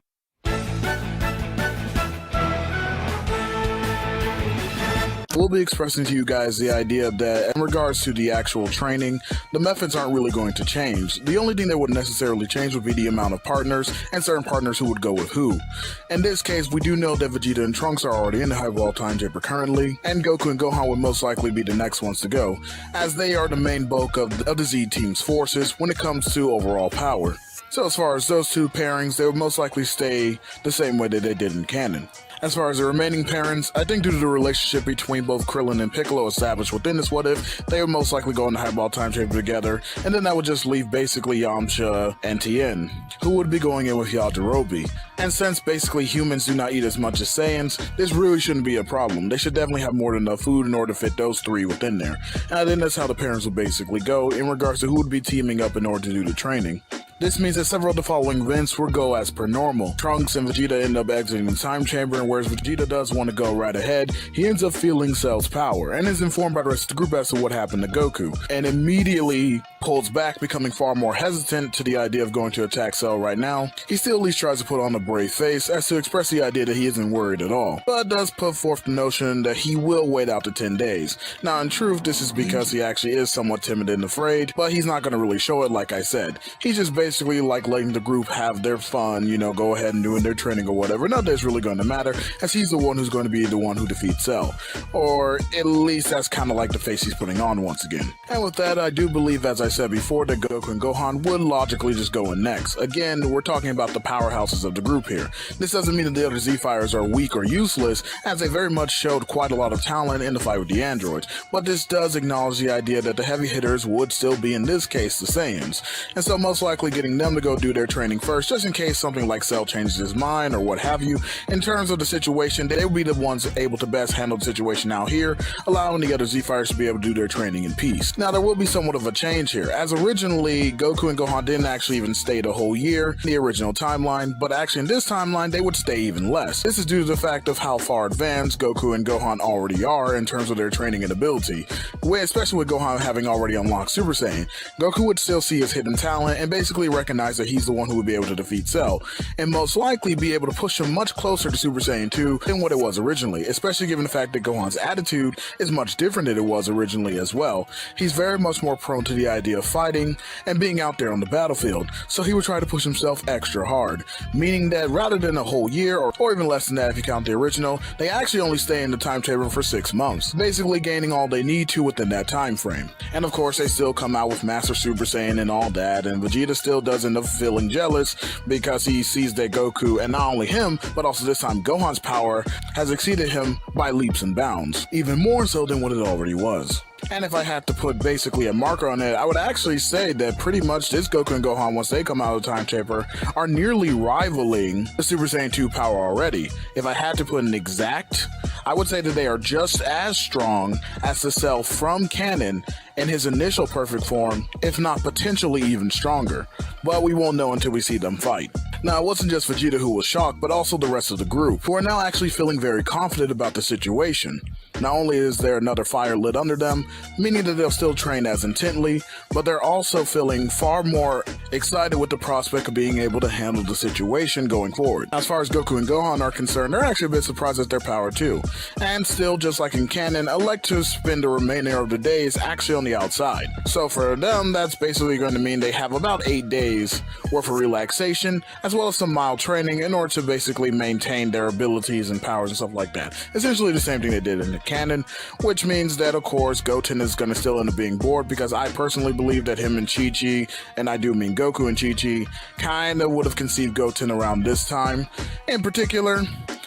We'll be expressing to you guys the idea that in regards to the actual training, the methods aren't really going to change. The only thing that would necessarily change would be the amount of partners and certain partners who would go with who. In this case, we do know that Vegeta and Trunks are already in the Highball Time Chamber currently, and Goku and Gohan would most likely be the next ones to go, as they are the main bulk of the Z team's forces when it comes to overall power. So as far as those two pairings, they would most likely stay the same way that they did in canon. As far as the remaining parents, I think due to the relationship between both Krillin and Piccolo established within this What If, they would most likely go in the Highball Time Chamber together, and then that would just leave basically Yamcha and Tien, who would be going in with Yajirobe. And since basically humans do not eat as much as Saiyans, this really shouldn't be a problem. They should definitely have more than enough food in order to fit those three within there. And I think that's how the parents would basically go in regards to who would be teaming up in order to do the training. This means that several of the following events will go as per normal. Trunks and Vegeta end up exiting the time chamber, and whereas Vegeta does want to go right ahead, he ends up feeling Cell's power and is informed by the rest of the group as to what happened to Goku, and immediately pulls back, becoming far more hesitant to the idea of going to attack Cell right now. He still at least tries to put on a brave face as to express the idea that he isn't worried at all, but does put forth the notion that he will wait out the 10 days. Now in truth, this is because he actually is somewhat timid and afraid, but he's not going to really show it like I said. He's just basically like letting the group have their fun, go ahead and doing their training or whatever. Not that it's really going to matter, as he's the one who's going to be the one who defeats Cell. Or at least that's kind of like the face he's putting on once again. And with that, I do believe, as I said before, that Goku and Gohan would logically just go in next. Again, we're talking about the powerhouses of the group here. This doesn't mean that the other Z-Fighters are weak or useless, as they very much showed quite a lot of talent in the fight with the androids, but this does acknowledge the idea that the heavy hitters would still be, in this case, the Saiyans. And so most likely getting them to go do their training first, just in case something like Cell changes his mind or what have you. In terms of the situation, they will be the ones able to best handle the situation out here, allowing the other Z-Fighters to be able to do their training in peace. Now there will be somewhat of a change here, as originally Goku and Gohan didn't actually even stay the whole year in the original timeline, but actually in this timeline they would stay even less. This is due to the fact of how far advanced Goku and Gohan already are in terms of their training and ability, especially with Gohan having already unlocked Super Saiyan. Goku would still see his hidden talent and basically recognize that he's the one who would be able to defeat Cell, and most likely be able to push him much closer to Super Saiyan 2 than what it was originally, especially given the fact that Gohan's attitude is much different than it was originally as well. He's very much more prone to the idea of fighting and being out there on the battlefield, so he would try to push himself extra hard, meaning that rather than a whole year, or even less than that if you count the original, they actually only stay in the time chamber for 6 months, basically gaining all they need to within that time frame. And of course they still come out with Master Super Saiyan and all that, and Vegeta still does end up feeling jealous because he sees that Goku, and not only him, but also this time Gohan's power has exceeded him by leaps and bounds, even more so than what it already was. And if I had to put basically a marker on it, I would actually say that pretty much this Goku and Gohan, once they come out of the Time Chamber, are nearly rivaling the Super Saiyan 2 power already. If I had to put an exact, I would say that they are just as strong as the Cell from canon in his initial perfect form, if not potentially even stronger. But we won't know until we see them fight. Now, it wasn't just Vegeta who was shocked, but also the rest of the group, who are now actually feeling very confident about the situation. Not only is there another fire lit under them, meaning that they'll still train as intently, but they're also feeling far more excited with the prospect of being able to handle the situation going forward. As far as Goku and Gohan are concerned, they're actually a bit surprised at their power too, and still, just like in canon, elect to spend the remainder of the days actually on the outside. So for them, that's basically going to mean they have about 8 days worth of relaxation, as well as some mild training in order to basically maintain their abilities and powers and stuff like that. Essentially the same thing they did in the canon, which means that of course Goten is going to still end up being bored, because I personally believe that him and Chi-Chi, and I do mean Goku and Chi-Chi, kinda would have conceived Goten around this time, in particular,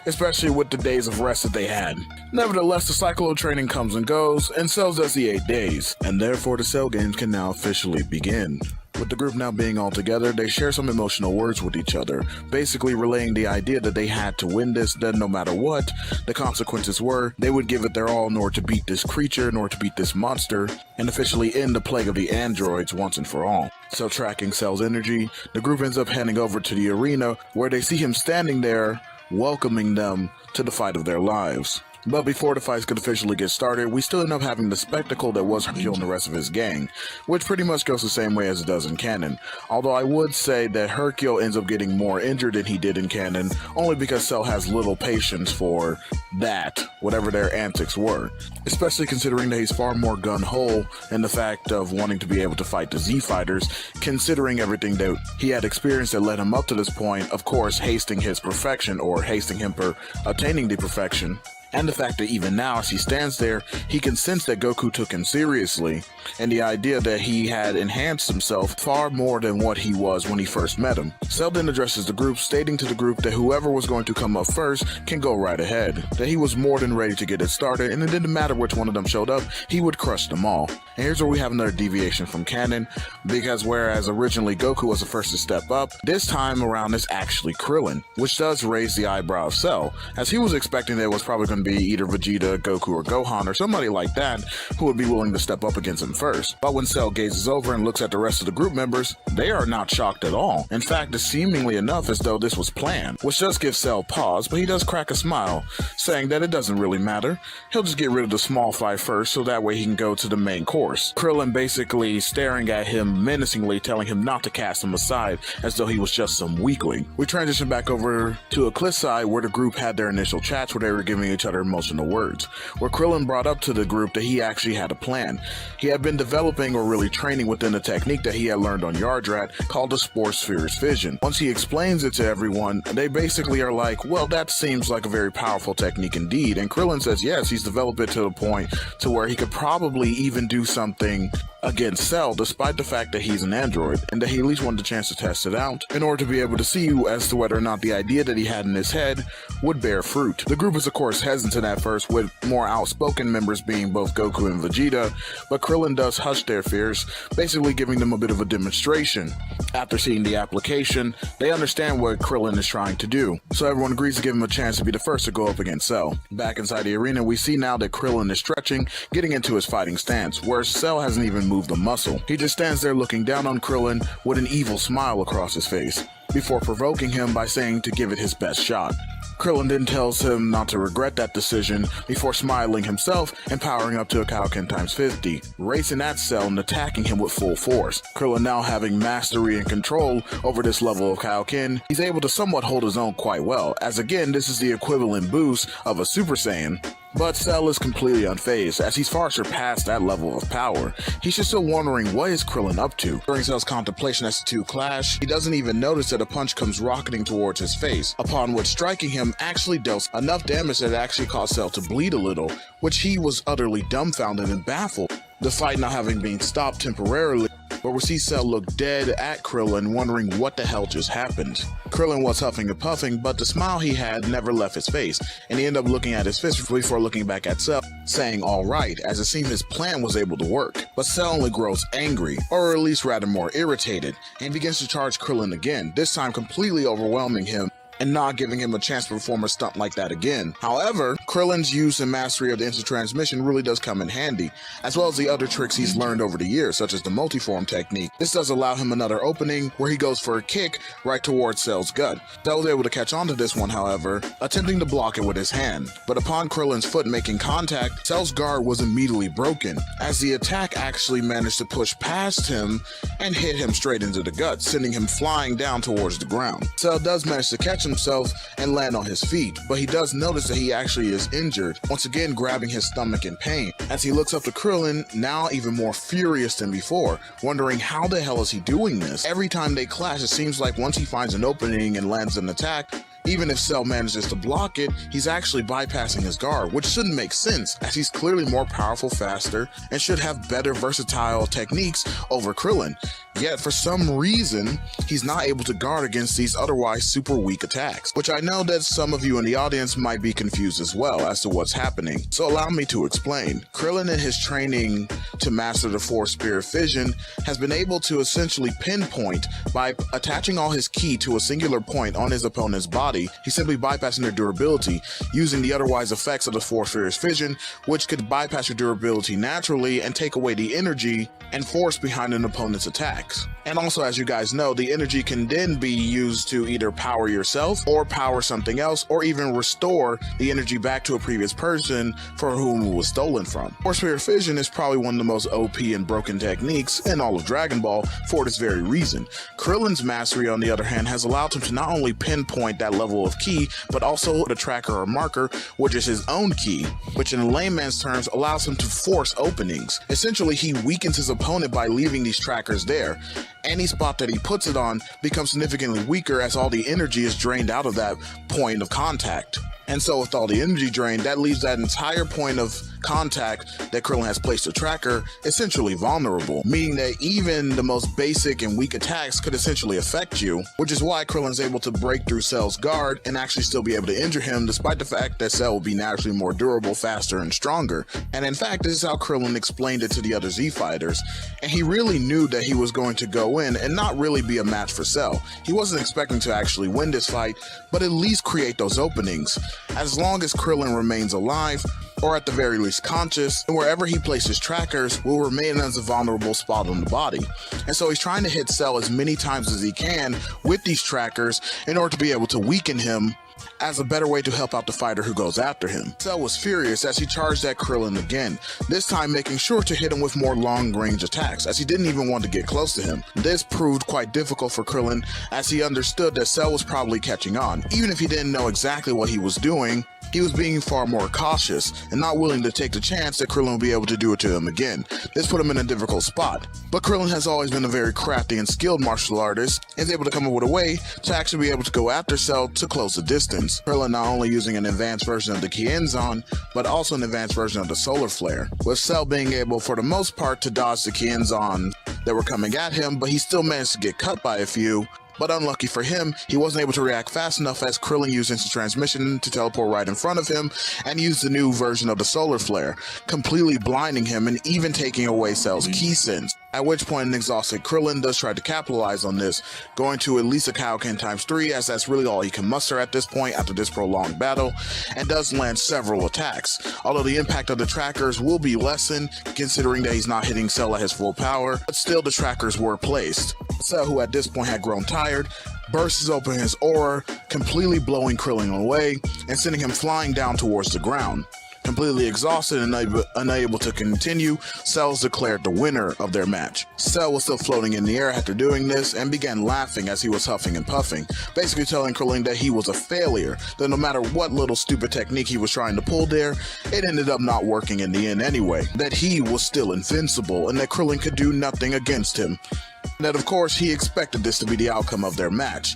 especially with the days of rest that they had. Nevertheless, the cycle of training comes and goes, and Cell does the 8 days, and therefore the Cell games can now officially begin. With the group now being all together, they share some emotional words with each other, basically relaying the idea that they had to win this, that no matter what the consequences were, they would give it their all in order to beat this creature, in order to beat this monster, and officially end the plague of the androids once and for all. So tracking Cell's energy, the group ends up heading over to the arena, where they see him standing there, welcoming them to the fight of their lives. But before the fights could officially get started, we still end up having the spectacle that was Hercule and the rest of his gang, which pretty much goes the same way as it does in canon. Although I would say that Hercule ends up getting more injured than he did in canon, only because Cell has little patience for that, whatever their antics were. Especially considering that he's far more gun-ho in the fact of wanting to be able to fight the Z-Fighters, considering everything that he had experienced that led him up to this point, of course hasting his perfection, or hasting him for attaining the perfection. And the fact that even now, as he stands there, he can sense that Goku took him seriously, and the idea that he had enhanced himself far more than what he was when he first met him. Cell then addresses the group, stating to the group that whoever was going to come up first can go right ahead, that he was more than ready to get it started, and it didn't matter which one of them showed up, he would crush them all. And here's where we have another deviation from canon, because whereas originally Goku was the first to step up, this time around it's actually Krillin, which does raise the eyebrow of Cell, as he was expecting that it was probably going to be either Vegeta, Goku, or Gohan, or somebody like that who would be willing to step up against him first. But when Cell gazes over and looks at the rest of the group members, they are not shocked at all. In fact, it's seemingly enough as though this was planned, which does give Cell pause, but he does crack a smile, saying that it doesn't really matter. He'll just get rid of the small fry first, so that way he can go to the main course. Krillin basically staring at him menacingly, telling him not to cast him aside, as though he was just some weakling. We transition back over to a cliffside where the group had their initial chats where they were giving each other emotional words, where Krillin brought up to the group that he actually had a plan. He had been developing or really training within a technique that he had learned on Yardrat called the Spore Sphere's Fission. Once he explains it to everyone, they basically are like, well, that seems like a very powerful technique indeed, and Krillin says yes, he's developed it to the point to where he could probably even do something against Cell, despite the fact that he's an android, and that he at least wanted a chance to test it out in order to be able to see as to whether or not the idea that he had in his head would bear fruit. The group is of course hesitant at first, with more outspoken members being both Goku and Vegeta, but Krillin does hush their fears, basically giving them a bit of a demonstration. After seeing the application, they understand what Krillin is trying to do, so everyone agrees to give him a chance to be the first to go up against Cell. Back inside the arena, we see now that Krillin is stretching, getting into his fighting stance, where Cell hasn't even moved a muscle. He just stands there looking down on Krillin with an evil smile across his face, before provoking him by saying to give it his best shot. Krillin then tells him not to regret that decision, before smiling himself and powering up to a Kaioken times 50, racing at Cell and attacking him with full force. Krillin now having mastery and control over this level of Kaioken, he's able to somewhat hold his own quite well, as again this is the equivalent boost of a Super Saiyan. But Cell is completely unfazed, as he's far surpassed that level of power. He's just still wondering what is Krillin up to. During Cell's contemplation as the two clash, he doesn't even notice that a punch comes rocketing towards his face, upon which striking him actually dealt enough damage that it actually caused Cell to bleed a little, which he was utterly dumbfounded and baffled. The fight now having been stopped temporarily, where we see Cell look dead at Krillin, wondering what the hell just happened. Krillin was huffing and puffing, but the smile he had never left his face, and he ended up looking at his fist before looking back at Cell, saying alright, as it seemed his plan was able to work. But Cell only grows angry, or at least rather more irritated, and begins to charge Krillin again, this time completely overwhelming him and not giving him a chance to perform a stunt like that again. However, Krillin's use and mastery of the instant transmission really does come in handy, as well as the other tricks he's learned over the years, such as the multiform technique. This does allow him another opening where he goes for a kick right towards Cell's gut. Cell was able to catch on to this one, however, attempting to block it with his hand. But upon Krillin's foot making contact, Cell's guard was immediately broken, as the attack actually managed to push past him and hit him straight into the gut, sending him flying down towards the ground. Cell does manage to catch himself and land on his feet, but he does notice that he actually is injured, once again grabbing his stomach in pain, as he looks up to Krillin, now even more furious than before, wondering how the hell is he doing this. Every time they clash, it seems like once he finds an opening and lands an attack, even if Cell manages to block it, he's actually bypassing his guard, which shouldn't make sense, as he's clearly more powerful, faster, and should have better versatile techniques over Krillin. Yet, for some reason, he's not able to guard against these otherwise super weak attacks, which I know that some of you in the audience might be confused as well as to what's happening. So allow me to explain. Krillin, in his training to master the Four Spirit Fission, has been able to essentially pinpoint by attaching all his ki to a singular point on his opponent's body. He's simply bypassing their durability, using the otherwise effects of the Four Spirits Fission, which could bypass your durability naturally and take away the energy and force behind an opponent's attacks. And also, as you guys know, the energy can then be used to either power yourself or power something else, or even restore the energy back to a previous person for whom it was stolen from. Four Spirit Fission is probably one of the most OP and broken techniques in all of Dragon Ball for this very reason. Krillin's mastery, on the other hand, has allowed him to not only pinpoint that level of ki, but also the tracker or marker, which is his own ki, which in layman's terms allows him to force openings. Essentially, he weakens his opponent by leaving these trackers there. Any spot that he puts it on becomes significantly weaker as all the energy is drained out of that point of contact. And so with all the energy drained, that leaves that entire point of contact that Krillin has placed a tracker essentially vulnerable, meaning that even the most basic and weak attacks could essentially affect you, which is why Krillin's able to break through Cell's guard and actually still be able to injure him, despite the fact that Cell will be naturally more durable, faster, and stronger. And in fact, this is how Krillin explained it to the other Z fighters, and he really knew that he was going to go in and not really be a match for Cell. He wasn't expecting to actually win this fight, but at least create those openings. As long as Krillin remains alive, or at the very least conscious, and wherever he places trackers will remain as a vulnerable spot on the body. And so he's trying to hit Cell as many times as he can with these trackers in order to be able to weaken him as a better way to help out the fighter who goes after him. Cell was furious as he charged at Krillin again, this time making sure to hit him with more long-range attacks, as he didn't even want to get close to him. This proved quite difficult for Krillin, as he understood that Cell was probably catching on. Even if he didn't know exactly what he was doing, he was being far more cautious and not willing to take the chance that Krillin would be able to do it to him again. This put him in a difficult spot. But Krillin has always been a very crafty and skilled martial artist and is able to come up with a way to actually be able to go after Cell to close the distance. Krillin not only using an advanced version of the Kienzan, but also an advanced version of the Solar Flare, with Cell being able for the most part to dodge the Kienzan that were coming at him, but he still managed to get cut by a few. But unlucky for him, he wasn't able to react fast enough as Krillin used instant transmission to teleport right in front of him and used the new version of the Solar Flare, completely blinding him and even taking away Cell's ki sense. At which point an exhausted Krillin does try to capitalize on this, going to at least a Kaioken ×3, as that's really all he can muster at this point after this prolonged battle, and does land several attacks, although the impact of the trackers will be lessened considering that he's not hitting Cell at his full power, but still the trackers were placed. Cell, who at this point had grown tired, bursts open his aura, completely blowing Krillin away and sending him flying down towards the ground. Completely exhausted and unable to continue, Cell's declared the winner of their match. Cell was still floating in the air after doing this and began laughing as he was huffing and puffing, basically telling Krillin that he was a failure, that no matter what little stupid technique he was trying to pull there, it ended up not working in the end anyway, that he was still invincible and that Krillin could do nothing against him. And that of course he expected this to be the outcome of their match,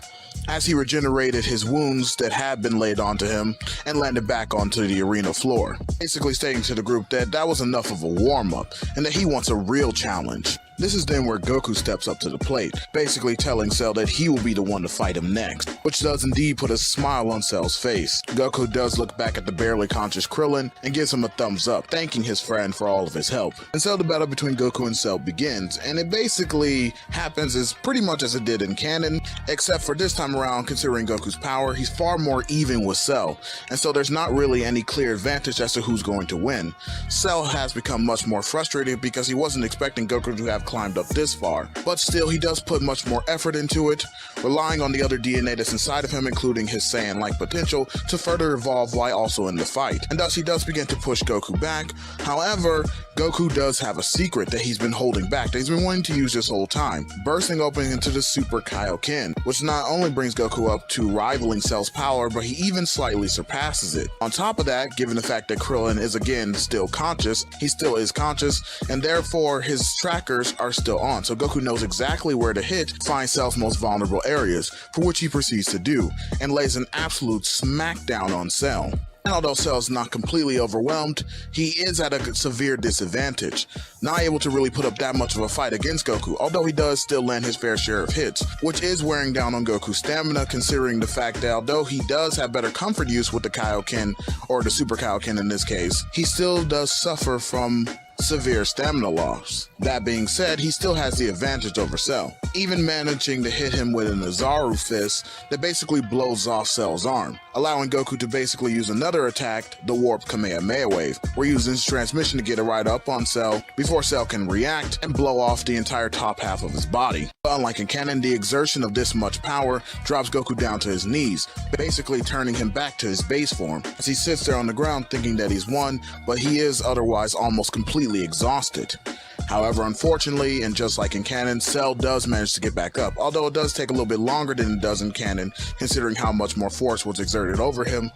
as he regenerated his wounds that had been laid onto him and landed back onto the arena floor, basically stating to the group that that was enough of a warm-up and that he wants a real challenge. This is then where Goku steps up to the plate, basically telling Cell that he will be the one to fight him next, which does indeed put a smile on Cell's face. Goku does look back at the barely conscious Krillin and gives him a thumbs up, thanking his friend for all of his help. And so the battle between Goku and Cell begins, and it basically happens as pretty much as it did in canon, except for this time around, considering Goku's power, he's far more even with Cell, and so there's not really any clear advantage as to who's going to win. Cell has become much more frustrated because he wasn't expecting Goku to have climbed up this far, but still he does put much more effort into it, relying on the other DNA that's inside of him, including his Saiyan-like potential, to further evolve while also in the fight, and thus he does begin to push Goku back. However, Goku does have a secret that he's been holding back, that he's been wanting to use this whole time, bursting open into the Super Kaioken, which not only brings Goku up to rivaling Cell's power, but he even slightly surpasses it. On top of that, given the fact that Krillin is again still conscious, he still is conscious, and therefore his trackers are still on, so Goku knows exactly where to hit to find Cell's most vulnerable areas, for which he proceeds to do, and lays an absolute smackdown on Cell. And although Cell's not completely overwhelmed, he is at a severe disadvantage, not able to really put up that much of a fight against Goku, although he does still land his fair share of hits, which is wearing down on Goku's stamina, considering the fact that although he does have better comfort use with the Kaioken, or the Super Kaioken in this case, he still does suffer from severe stamina loss. That being said, he still has the advantage over Cell, even managing to hit him with an Azaru fist that basically blows off Cell's arm, allowing Goku to basically use another attack, the Warp Kamehameha Wave, where he uses his transmission to get it right up on Cell before Cell can react and blow off the entire top half of his body. But unlike in canon, the exertion of this much power drops Goku down to his knees, basically turning him back to his base form, as he sits there on the ground thinking that he's won, but he is otherwise almost completely exhausted. However, unfortunately, and just like in canon, Cell does manage to get back up, although it does take a little bit longer than it does in canon, considering how much more force was exerted over him.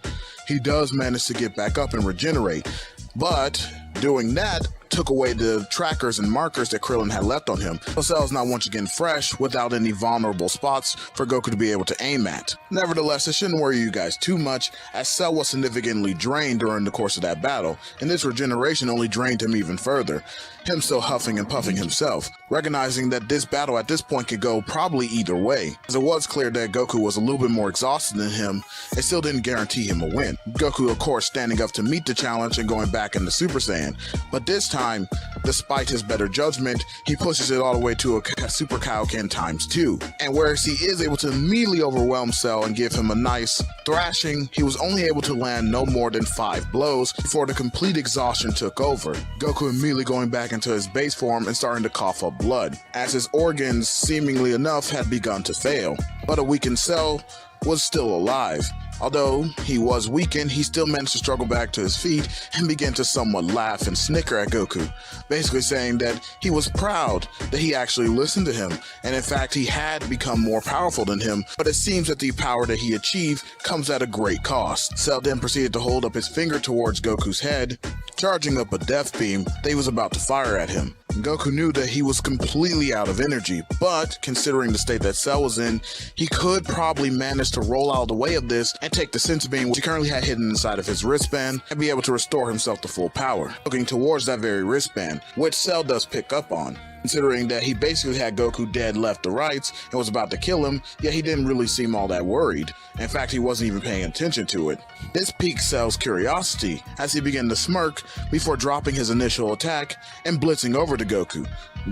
He does manage to get back up and regenerate, but doing that took away the trackers and markers that Krillin had left on him, so Cell's now once again fresh without any vulnerable spots for Goku to be able to aim at. Nevertheless, it shouldn't worry you guys too much, as Cell was significantly drained during the course of that battle, and this regeneration only drained him even further, him still huffing and puffing himself, recognizing that this battle at this point could go probably either way, as it was clear that Goku was a little bit more exhausted than him. It still didn't guarantee him a win. Goku of course standing up to meet the challenge and going back into Super Saiyan, but this time, despite his better judgment, he pushes it all the way to a Super Kaioken ×2, and whereas he is able to immediately overwhelm Cell and give him a nice thrashing, he was only able to land no more than 5 blows before the complete exhaustion took over, Goku immediately going back into his base form and starting to cough up blood, as his organs, seemingly enough, had begun to fail. But a weakened Cell was still alive. Although he was weakened, he still managed to struggle back to his feet and began to somewhat laugh and snicker at Goku, basically saying that he was proud that he actually listened to him, and in fact he had become more powerful than him, but it seems that the power that he achieved comes at a great cost. Cell then proceeded to hold up his finger towards Goku's head, charging up a death beam that he was about to fire at him. Goku knew that he was completely out of energy, but considering the state that Cell was in, he could probably manage to roll out of the way of this and take the sense beam which he currently had hidden inside of his wristband and be able to restore himself to full power, looking towards that very wristband, which Cell does pick up on. Considering that he basically had Goku dead left to rights and was about to kill him, yet he didn't really seem all that worried. In fact, he wasn't even paying attention to it. This piqued Cell's curiosity as he began to smirk before dropping his initial attack and blitzing over to Goku.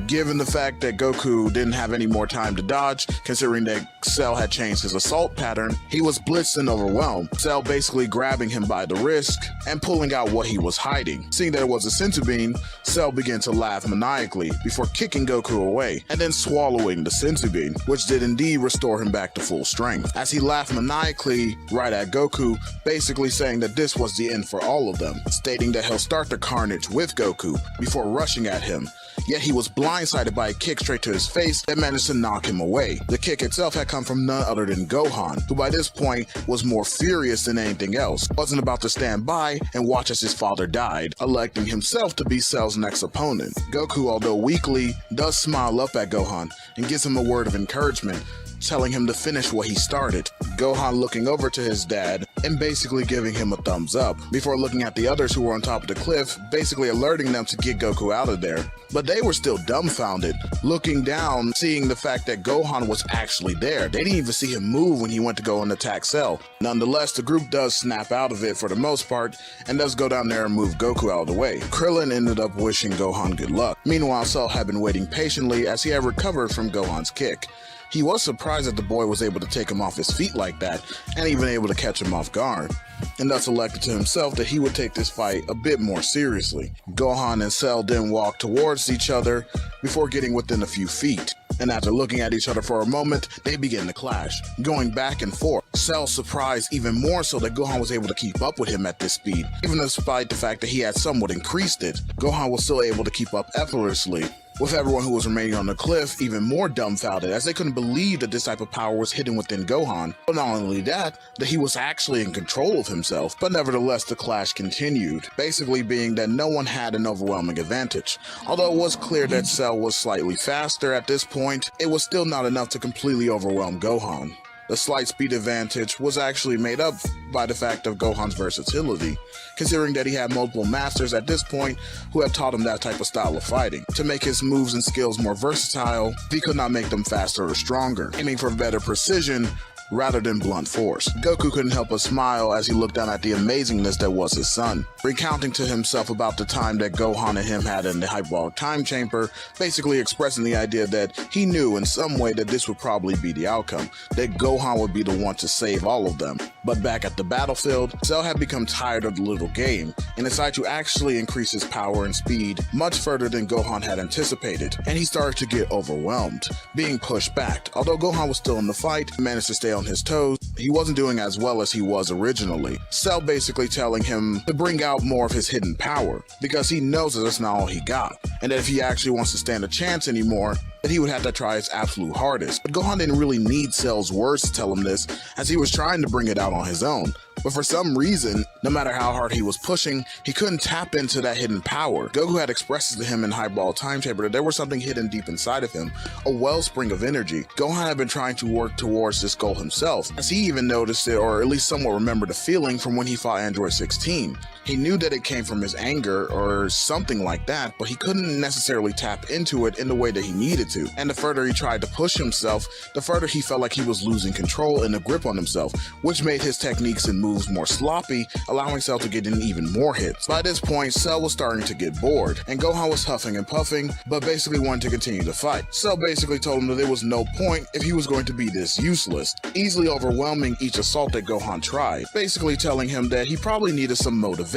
Given the fact that Goku didn't have any more time to dodge, considering that Cell had changed his assault pattern, he was blitzed and overwhelmed, Cell basically grabbing him by the wrist and pulling out what he was hiding. Seeing that it was a senzu bean, Cell began to laugh maniacally before kicking Goku away and then swallowing the senzu bean, which did indeed restore him back to full strength, as he laughed maniacally right at Goku, basically saying that this was the end for all of them, stating that he'll start the carnage with Goku before rushing at him. Yet he was blindsided by a kick straight to his face that managed to knock him away. The kick itself had come from none other than Gohan, who by this point was more furious than anything else, wasn't about to stand by and watch as his father died, electing himself to be Cell's next opponent. Goku, although weakly, does smile up at Gohan and gives him a word of encouragement, telling him to finish what he started. Gohan, looking over to his dad, and basically giving him a thumbs up, before looking at the others who were on top of the cliff, basically alerting them to get Goku out of there. But they were still dumbfounded, looking down, seeing the fact that Gohan was actually there. They didn't even see him move when he went to go and attack Cell. Nonetheless, the group does snap out of it for the most part, and does go down there and move Goku out of the way. Krillin ended up wishing Gohan good luck. Meanwhile, Cell had been waiting patiently as he had recovered from Gohan's kick. He was surprised that the boy was able to take him off his feet like that, and even able to catch him off guard, and thus elected to himself that he would take this fight a bit more seriously. Gohan and Cell then walked towards each other before getting within a few feet, and after looking at each other for a moment, they began to clash, going back and forth. Cell surprised even more so that Gohan was able to keep up with him at this speed. Even despite the fact that he had somewhat increased it, Gohan was still able to keep up effortlessly, with everyone who was remaining on the cliff even more dumbfounded, as they couldn't believe that this type of power was hidden within Gohan. But not only that he was actually in control of himself. But nevertheless, the clash continued, basically being that no one had an overwhelming advantage. Although it was clear that Cell was slightly faster at this point, it was still not enough to completely overwhelm Gohan. The slight speed advantage was actually made up by the fact of Gohan's versatility, considering that he had multiple masters at this point who had taught him that type of style of fighting. To make his moves and skills more versatile, he could not make them faster or stronger, aiming for better precision rather than blunt force. Goku couldn't help but smile as he looked down at the amazingness that was his son, recounting to himself about the time that Gohan and him had in the Hyperbolic Time Chamber, basically expressing the idea that he knew in some way that this would probably be the outcome, that Gohan would be the one to save all of them. But back at the battlefield, Cell had become tired of the little game and decided to actually increase his power and speed much further than Gohan had anticipated, and he started to get overwhelmed, being pushed back. Although Gohan was still in the fight, he managed to stay on his toes, he wasn't doing as well as he was originally. Cell basically telling him to bring out more of his hidden power, because he knows that that's not all he got, and that if he actually wants to stand a chance anymore, that he would have to try his absolute hardest. But Gohan didn't really need Cell's words to tell him this, as he was trying to bring it out on his own. But for some reason, no matter how hard he was pushing, he couldn't tap into that hidden power. Goku had expressed to him in Hyperbolic Time Chamber that there was something hidden deep inside of him, a wellspring of energy. Gohan had been trying to work towards this goal himself, as he even noticed it, or at least somewhat remembered the feeling from when he fought Android 16. He knew that it came from his anger or something like that, but he couldn't necessarily tap into it in the way that he needed to. And the further he tried to push himself, the further he felt like he was losing control and a grip on himself, which made his techniques and moves more sloppy, allowing Cell to get in even more hits. By this point, Cell was starting to get bored, and Gohan was huffing and puffing, but basically wanted to continue the fight. Cell basically told him that there was no point if he was going to be this useless, easily overwhelming each assault that Gohan tried, basically telling him that he probably needed some motivation.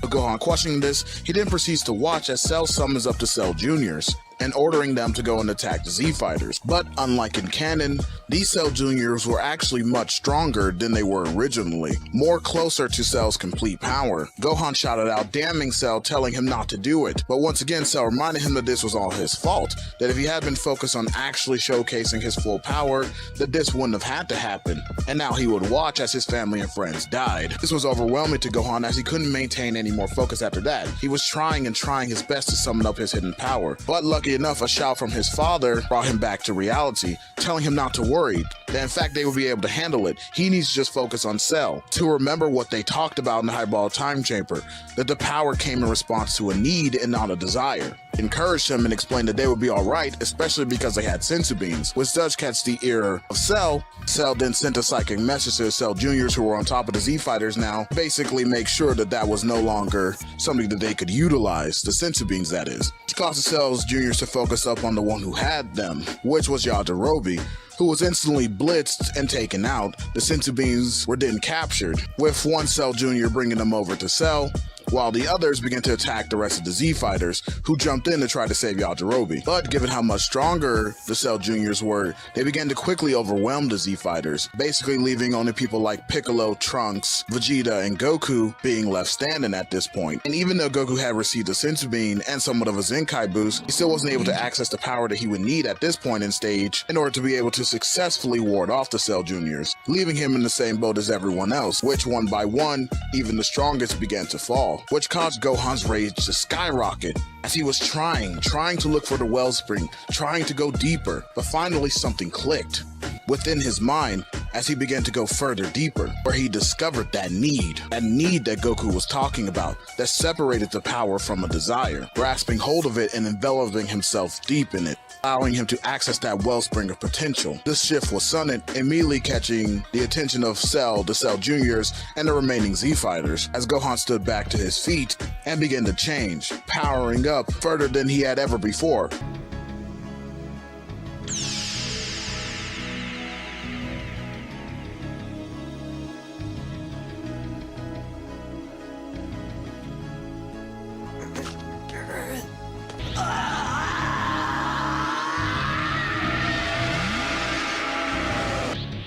But Gohan questioning this, he then proceeds to watch as Cell summons up the Cell Juniors, and ordering them to go and attack the Z-Fighters. But unlike in canon, these Cell Juniors were actually much stronger than they were originally, more closer to Cell's complete power. Gohan shouted out, damning Cell, telling him not to do it. But once again, Cell reminded him that this was all his fault, that if he had been focused on actually showcasing his full power, that this wouldn't have had to happen, and now he would watch as his family and friends died. This was overwhelming to Gohan, as he couldn't maintain any more focus after that. He was trying his best to summon up his hidden power, but lucky enough, a shout from his father brought him back to reality, telling him not to worry, that in fact they would be able to handle it. He needs to just focus on Cell, to remember what they talked about in the Hyperbolic Time Chamber, that the power came in response to a need and not a desire. Encouraged him and explained that they would be alright, especially because they had sensu beans, which does catch the ear of Cell. Cell then sent a psychic message to the Cell Juniors, who were on top of the Z-Fighters now, basically make sure that that was no longer something that they could utilize, the sensu beans that is. Which caused the Cell Juniors to focus up on the one who had them, which was Yajirobe, who was instantly blitzed and taken out. The sensu beans were then captured, with one Cell Junior bringing them over to Cell, while the others began to attack the rest of the Z-Fighters, who jumped in to try to save Yajirobe. But given how much stronger the Cell Juniors were, they began to quickly overwhelm the Z-Fighters, basically leaving only people like Piccolo, Trunks, Vegeta, and Goku being left standing at this point. And even though Goku had received a sensu bean and somewhat of a Zenkai boost, he still wasn't able to access the power that he would need at this point in stage in order to be able to successfully ward off the Cell Juniors, leaving him in the same boat as everyone else, which one by one, even the strongest began to fall, which caused Gohan's rage to skyrocket, as he was trying to look for the wellspring, trying to go deeper, but finally something clicked. Within his mind, as he began to go further deeper, where he discovered that need that Goku was talking about, that separated the power from a desire, grasping hold of it and enveloping himself deep in it, allowing him to access that wellspring of potential. This shift was sudden, immediately catching the attention of Cell, the Cell Juniors, and the remaining Z Fighters, as Gohan stood back to his feet and began to change, powering up further than he had ever before.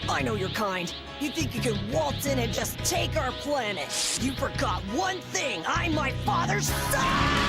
I know your kind. You think you can waltz in and just take our planet. You forgot one thing. I'm my father's son!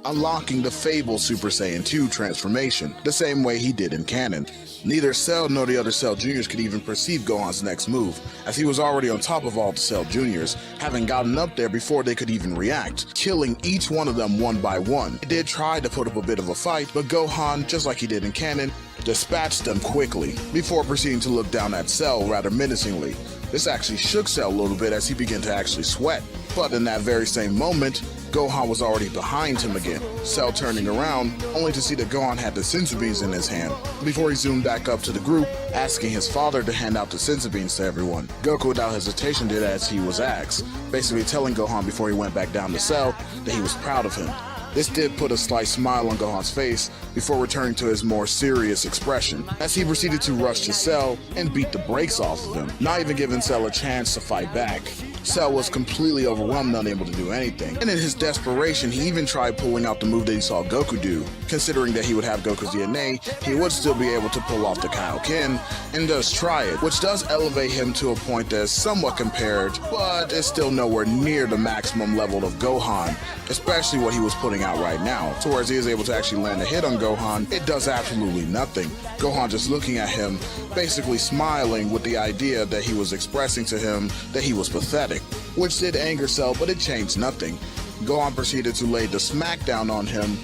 Unlocking the fabled Super Saiyan 2 transformation, the same way he did in canon. Neither Cell nor the other Cell Juniors could even perceive Gohan's next move, as he was already on top of all the Cell Juniors, having gotten up there before they could even react, killing each one of them one by one. He did try to put up a bit of a fight, but Gohan, just like he did in canon, dispatched them quickly, before proceeding to look down at Cell rather menacingly. This actually shook Cell a little bit as he began to actually sweat, but in that very same moment, Gohan was already behind him again, Cell turning around, only to see that Gohan had the senzu beans in his hand, before he zoomed back up to the group, asking his father to hand out the senzu beans to everyone. Goku without hesitation did as he was asked, basically telling Gohan before he went back down to Cell that he was proud of him. This did put a slight smile on Gohan's face before returning to his more serious expression, as he proceeded to rush to Cell and beat the brakes off of him, not even giving Cell a chance to fight back. Cell was completely overwhelmed, unable to do anything, and in his desperation, he even tried pulling out the move that he saw Goku do. Considering that he would have Goku's DNA, he would still be able to pull off the Kaioken, and does try it, which does elevate him to a point that is somewhat compared, but is still nowhere near the maximum level of Gohan, especially what he was putting out right now. So whereas he is able to actually land a hit on Gohan, it does absolutely nothing. Gohan just looking at him, basically smiling with the idea that he was expressing to him that he was pathetic, which did anger Cell, but it changed nothing. Gohan proceeded to lay the smackdown on him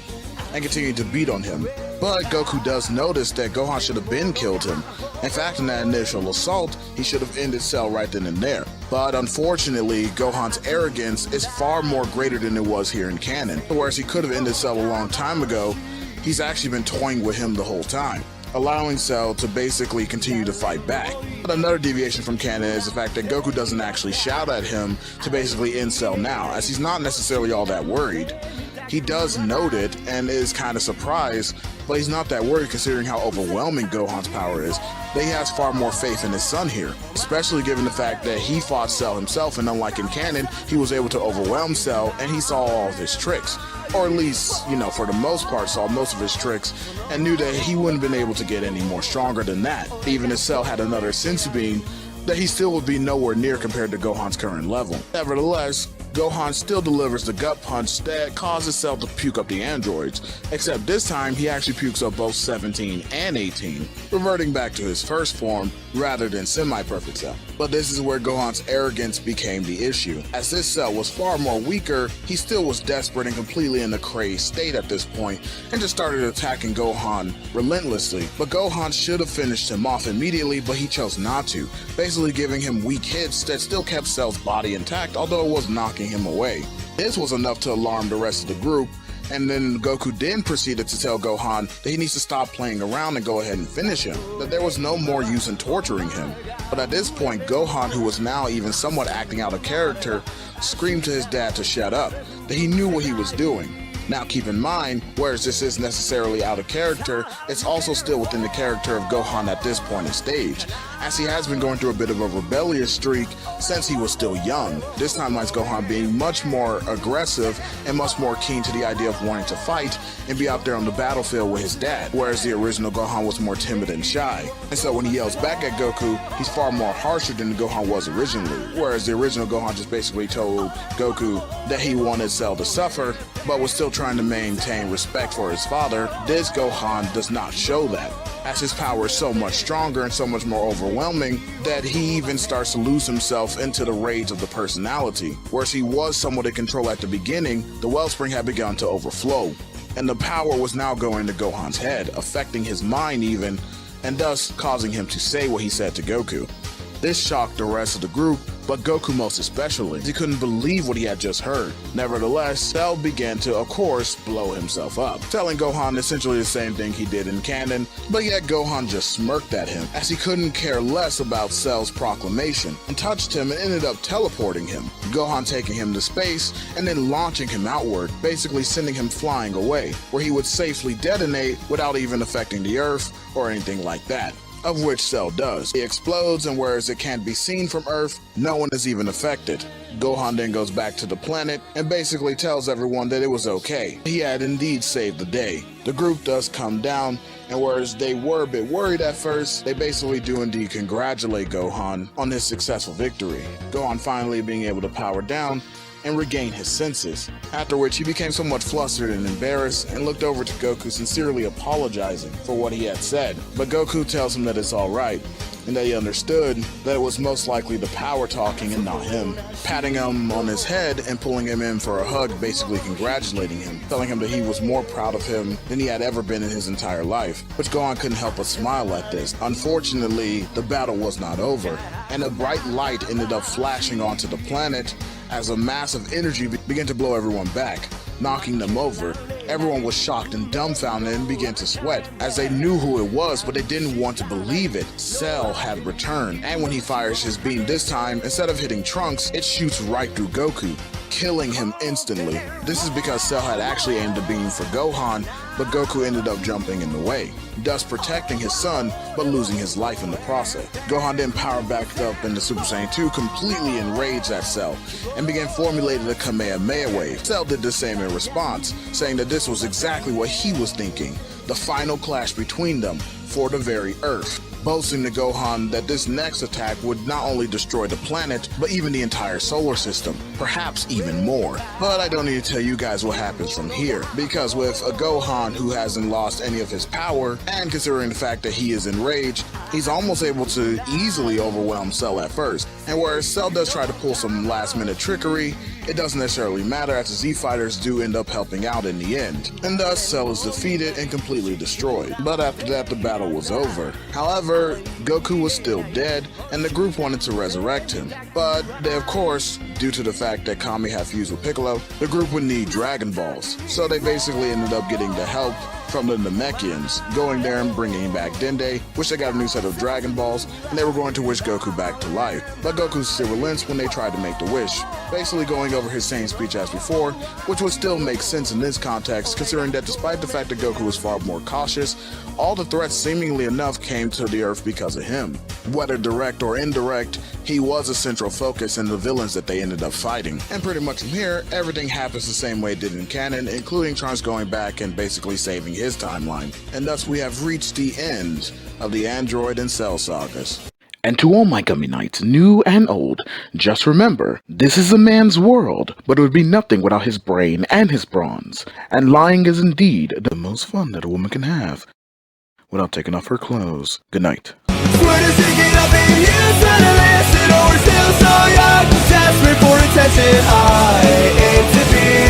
and continued to beat on him. But Goku does notice that Gohan should have been killed him. In fact, in that initial assault, he should have ended Cell right then and there. But unfortunately, Gohan's arrogance is far more greater than it was here in canon. Whereas he could have ended Cell a long time ago, he's actually been toying with him the whole time, allowing Cell to basically continue to fight back. But another deviation from canon is the fact that Goku doesn't actually shout at him to basically end Cell now, as he's not necessarily all that worried. He does note it and is kind of surprised, but he's not that worried considering how overwhelming Gohan's power is. That he has far more faith in his son here, especially given the fact that he fought Cell himself, and unlike in canon, he was able to overwhelm Cell and he saw all of his tricks. Or at least, for the most part, saw most of his tricks and knew that he wouldn't have been able to get any more stronger than that. Even if Cell had another senzu bean, that he still would be nowhere near compared to Gohan's current level. Nevertheless, Gohan still delivers the gut punch that causes Cell to puke up the androids, except this time he actually pukes up both 17 and 18, reverting back to his first form rather than semi-perfect Cell. But this is where Gohan's arrogance became the issue. As this Cell was far more weaker, he still was desperate and completely in a crazed state at this point, and just started attacking Gohan relentlessly. But Gohan should have finished him off immediately, but he chose not to, basically giving him weak hits that still kept Cell's body intact, although it was knocking him away. This was enough to alarm the rest of the group, and then Goku then proceeded to tell Gohan that he needs to stop playing around and go ahead and finish him, that there was no more use in torturing him. But at this point, Gohan, who was now even somewhat acting out of character, screamed to his dad to shut up, that he knew what he was doing. Now keep in mind, whereas this is necessarily out of character, it's also still within the character of Gohan at this point in stage, as he has been going through a bit of a rebellious streak since he was still young. This time finds Gohan being much more aggressive and much more keen to the idea of wanting to fight and be out there on the battlefield with his dad, whereas the original Gohan was more timid and shy. And so when he yells back at Goku, he's far more harsher than the Gohan was originally, whereas the original Gohan just basically told Goku that he wanted Cell to suffer, but was still trying to maintain respect for his father. This Gohan does not show that, as his power is so much stronger and so much more overwhelming that he even starts to lose himself into the rage of the personality. Whereas he was somewhat in control at the beginning, the wellspring had begun to overflow. and the power was now going to Gohan's head, affecting his mind even, and thus causing him to say what he said to Goku. This shocked the rest of the group, but Goku most especially. He couldn't believe what he had just heard. Nevertheless, Cell began to, of course, blow himself up, telling Gohan essentially the same thing he did in canon, but yet Gohan just smirked at him, as he couldn't care less about Cell's proclamation, and touched him and ended up teleporting him, Gohan taking him to space and then launching him outward, basically sending him flying away, where he would safely detonate without even affecting the Earth or anything like that. Of which Cell does. He explodes, and whereas it can't be seen from Earth, no one is even affected. Gohan then goes back to the planet and basically tells everyone that it was okay. He had indeed saved the day. The group does come down, and whereas they were a bit worried at first, they basically do indeed congratulate Gohan on his successful victory. Gohan finally being able to power down and regain his senses, after which he became somewhat flustered and embarrassed and looked over to Goku sincerely apologizing for what he had said. But Goku tells him that it's alright, and that he understood that it was most likely the power talking and not him, patting him on his head and pulling him in for a hug, basically congratulating him, telling him that he was more proud of him than he had ever been in his entire life, which Gohan couldn't help but smile at this. Unfortunately, the battle was not over, and a bright light ended up flashing onto the planet as a massive energy began to blow everyone back, knocking them over. Everyone was shocked and dumbfounded and began to sweat, as they knew who it was, but they didn't want to believe it. Cell had returned, and when he fires his beam this time, instead of hitting Trunks, it shoots right through Goku, killing him instantly. This is because Cell had actually aimed the beam for Gohan, but Goku ended up jumping in the way, thus protecting his son, but losing his life in the process. Gohan then powered back up into Super Saiyan 2, completely enraged at Cell, and began formulating the Kamehameha wave. Cell did the same in response, saying that this was exactly what he was thinking, the final clash between them for the very Earth, boasting to Gohan that this next attack would not only destroy the planet, but even the entire solar system, perhaps even more. But I don't need to tell you guys what happens from here, because with a Gohan who hasn't lost any of his power, and considering the fact that he is enraged, he's almost able to easily overwhelm Cell at first. And whereas Cell does try to pull some last minute trickery, it doesn't necessarily matter, as the Z Fighters do end up helping out in the end, and thus Cell is defeated and completely destroyed. But after that, the battle was over. However, Goku was still dead, and the group wanted to resurrect him. But they, of course, due to the fact that Kami had fused with Piccolo, the group would need Dragon Balls. So they basically ended up getting the help from the Namekians, going there and bringing back Dende, which they got a new set of Dragon Balls, and they were going to wish Goku back to life. But Goku still relents when they tried to make the wish, basically going over his same speech as before, which would still make sense in this context, considering that despite the fact that Goku was far more cautious, all the threats seemingly enough came to the Earth because of him. Whether direct or indirect, he was a central focus in the villains that they ended up fighting. And pretty much from here, everything happens the same way it did in canon, including Trunks going back and basically saving his timeline. And thus we have reached the end of the Android and Cell sagas. And to all my Gummy Knights, new and old, just remember, this is a man's world, but it would be nothing without his brain and his bronze. And lying is indeed the most fun that a woman can have without taking off her clothes. Good night. Desperate for attention, I aim to be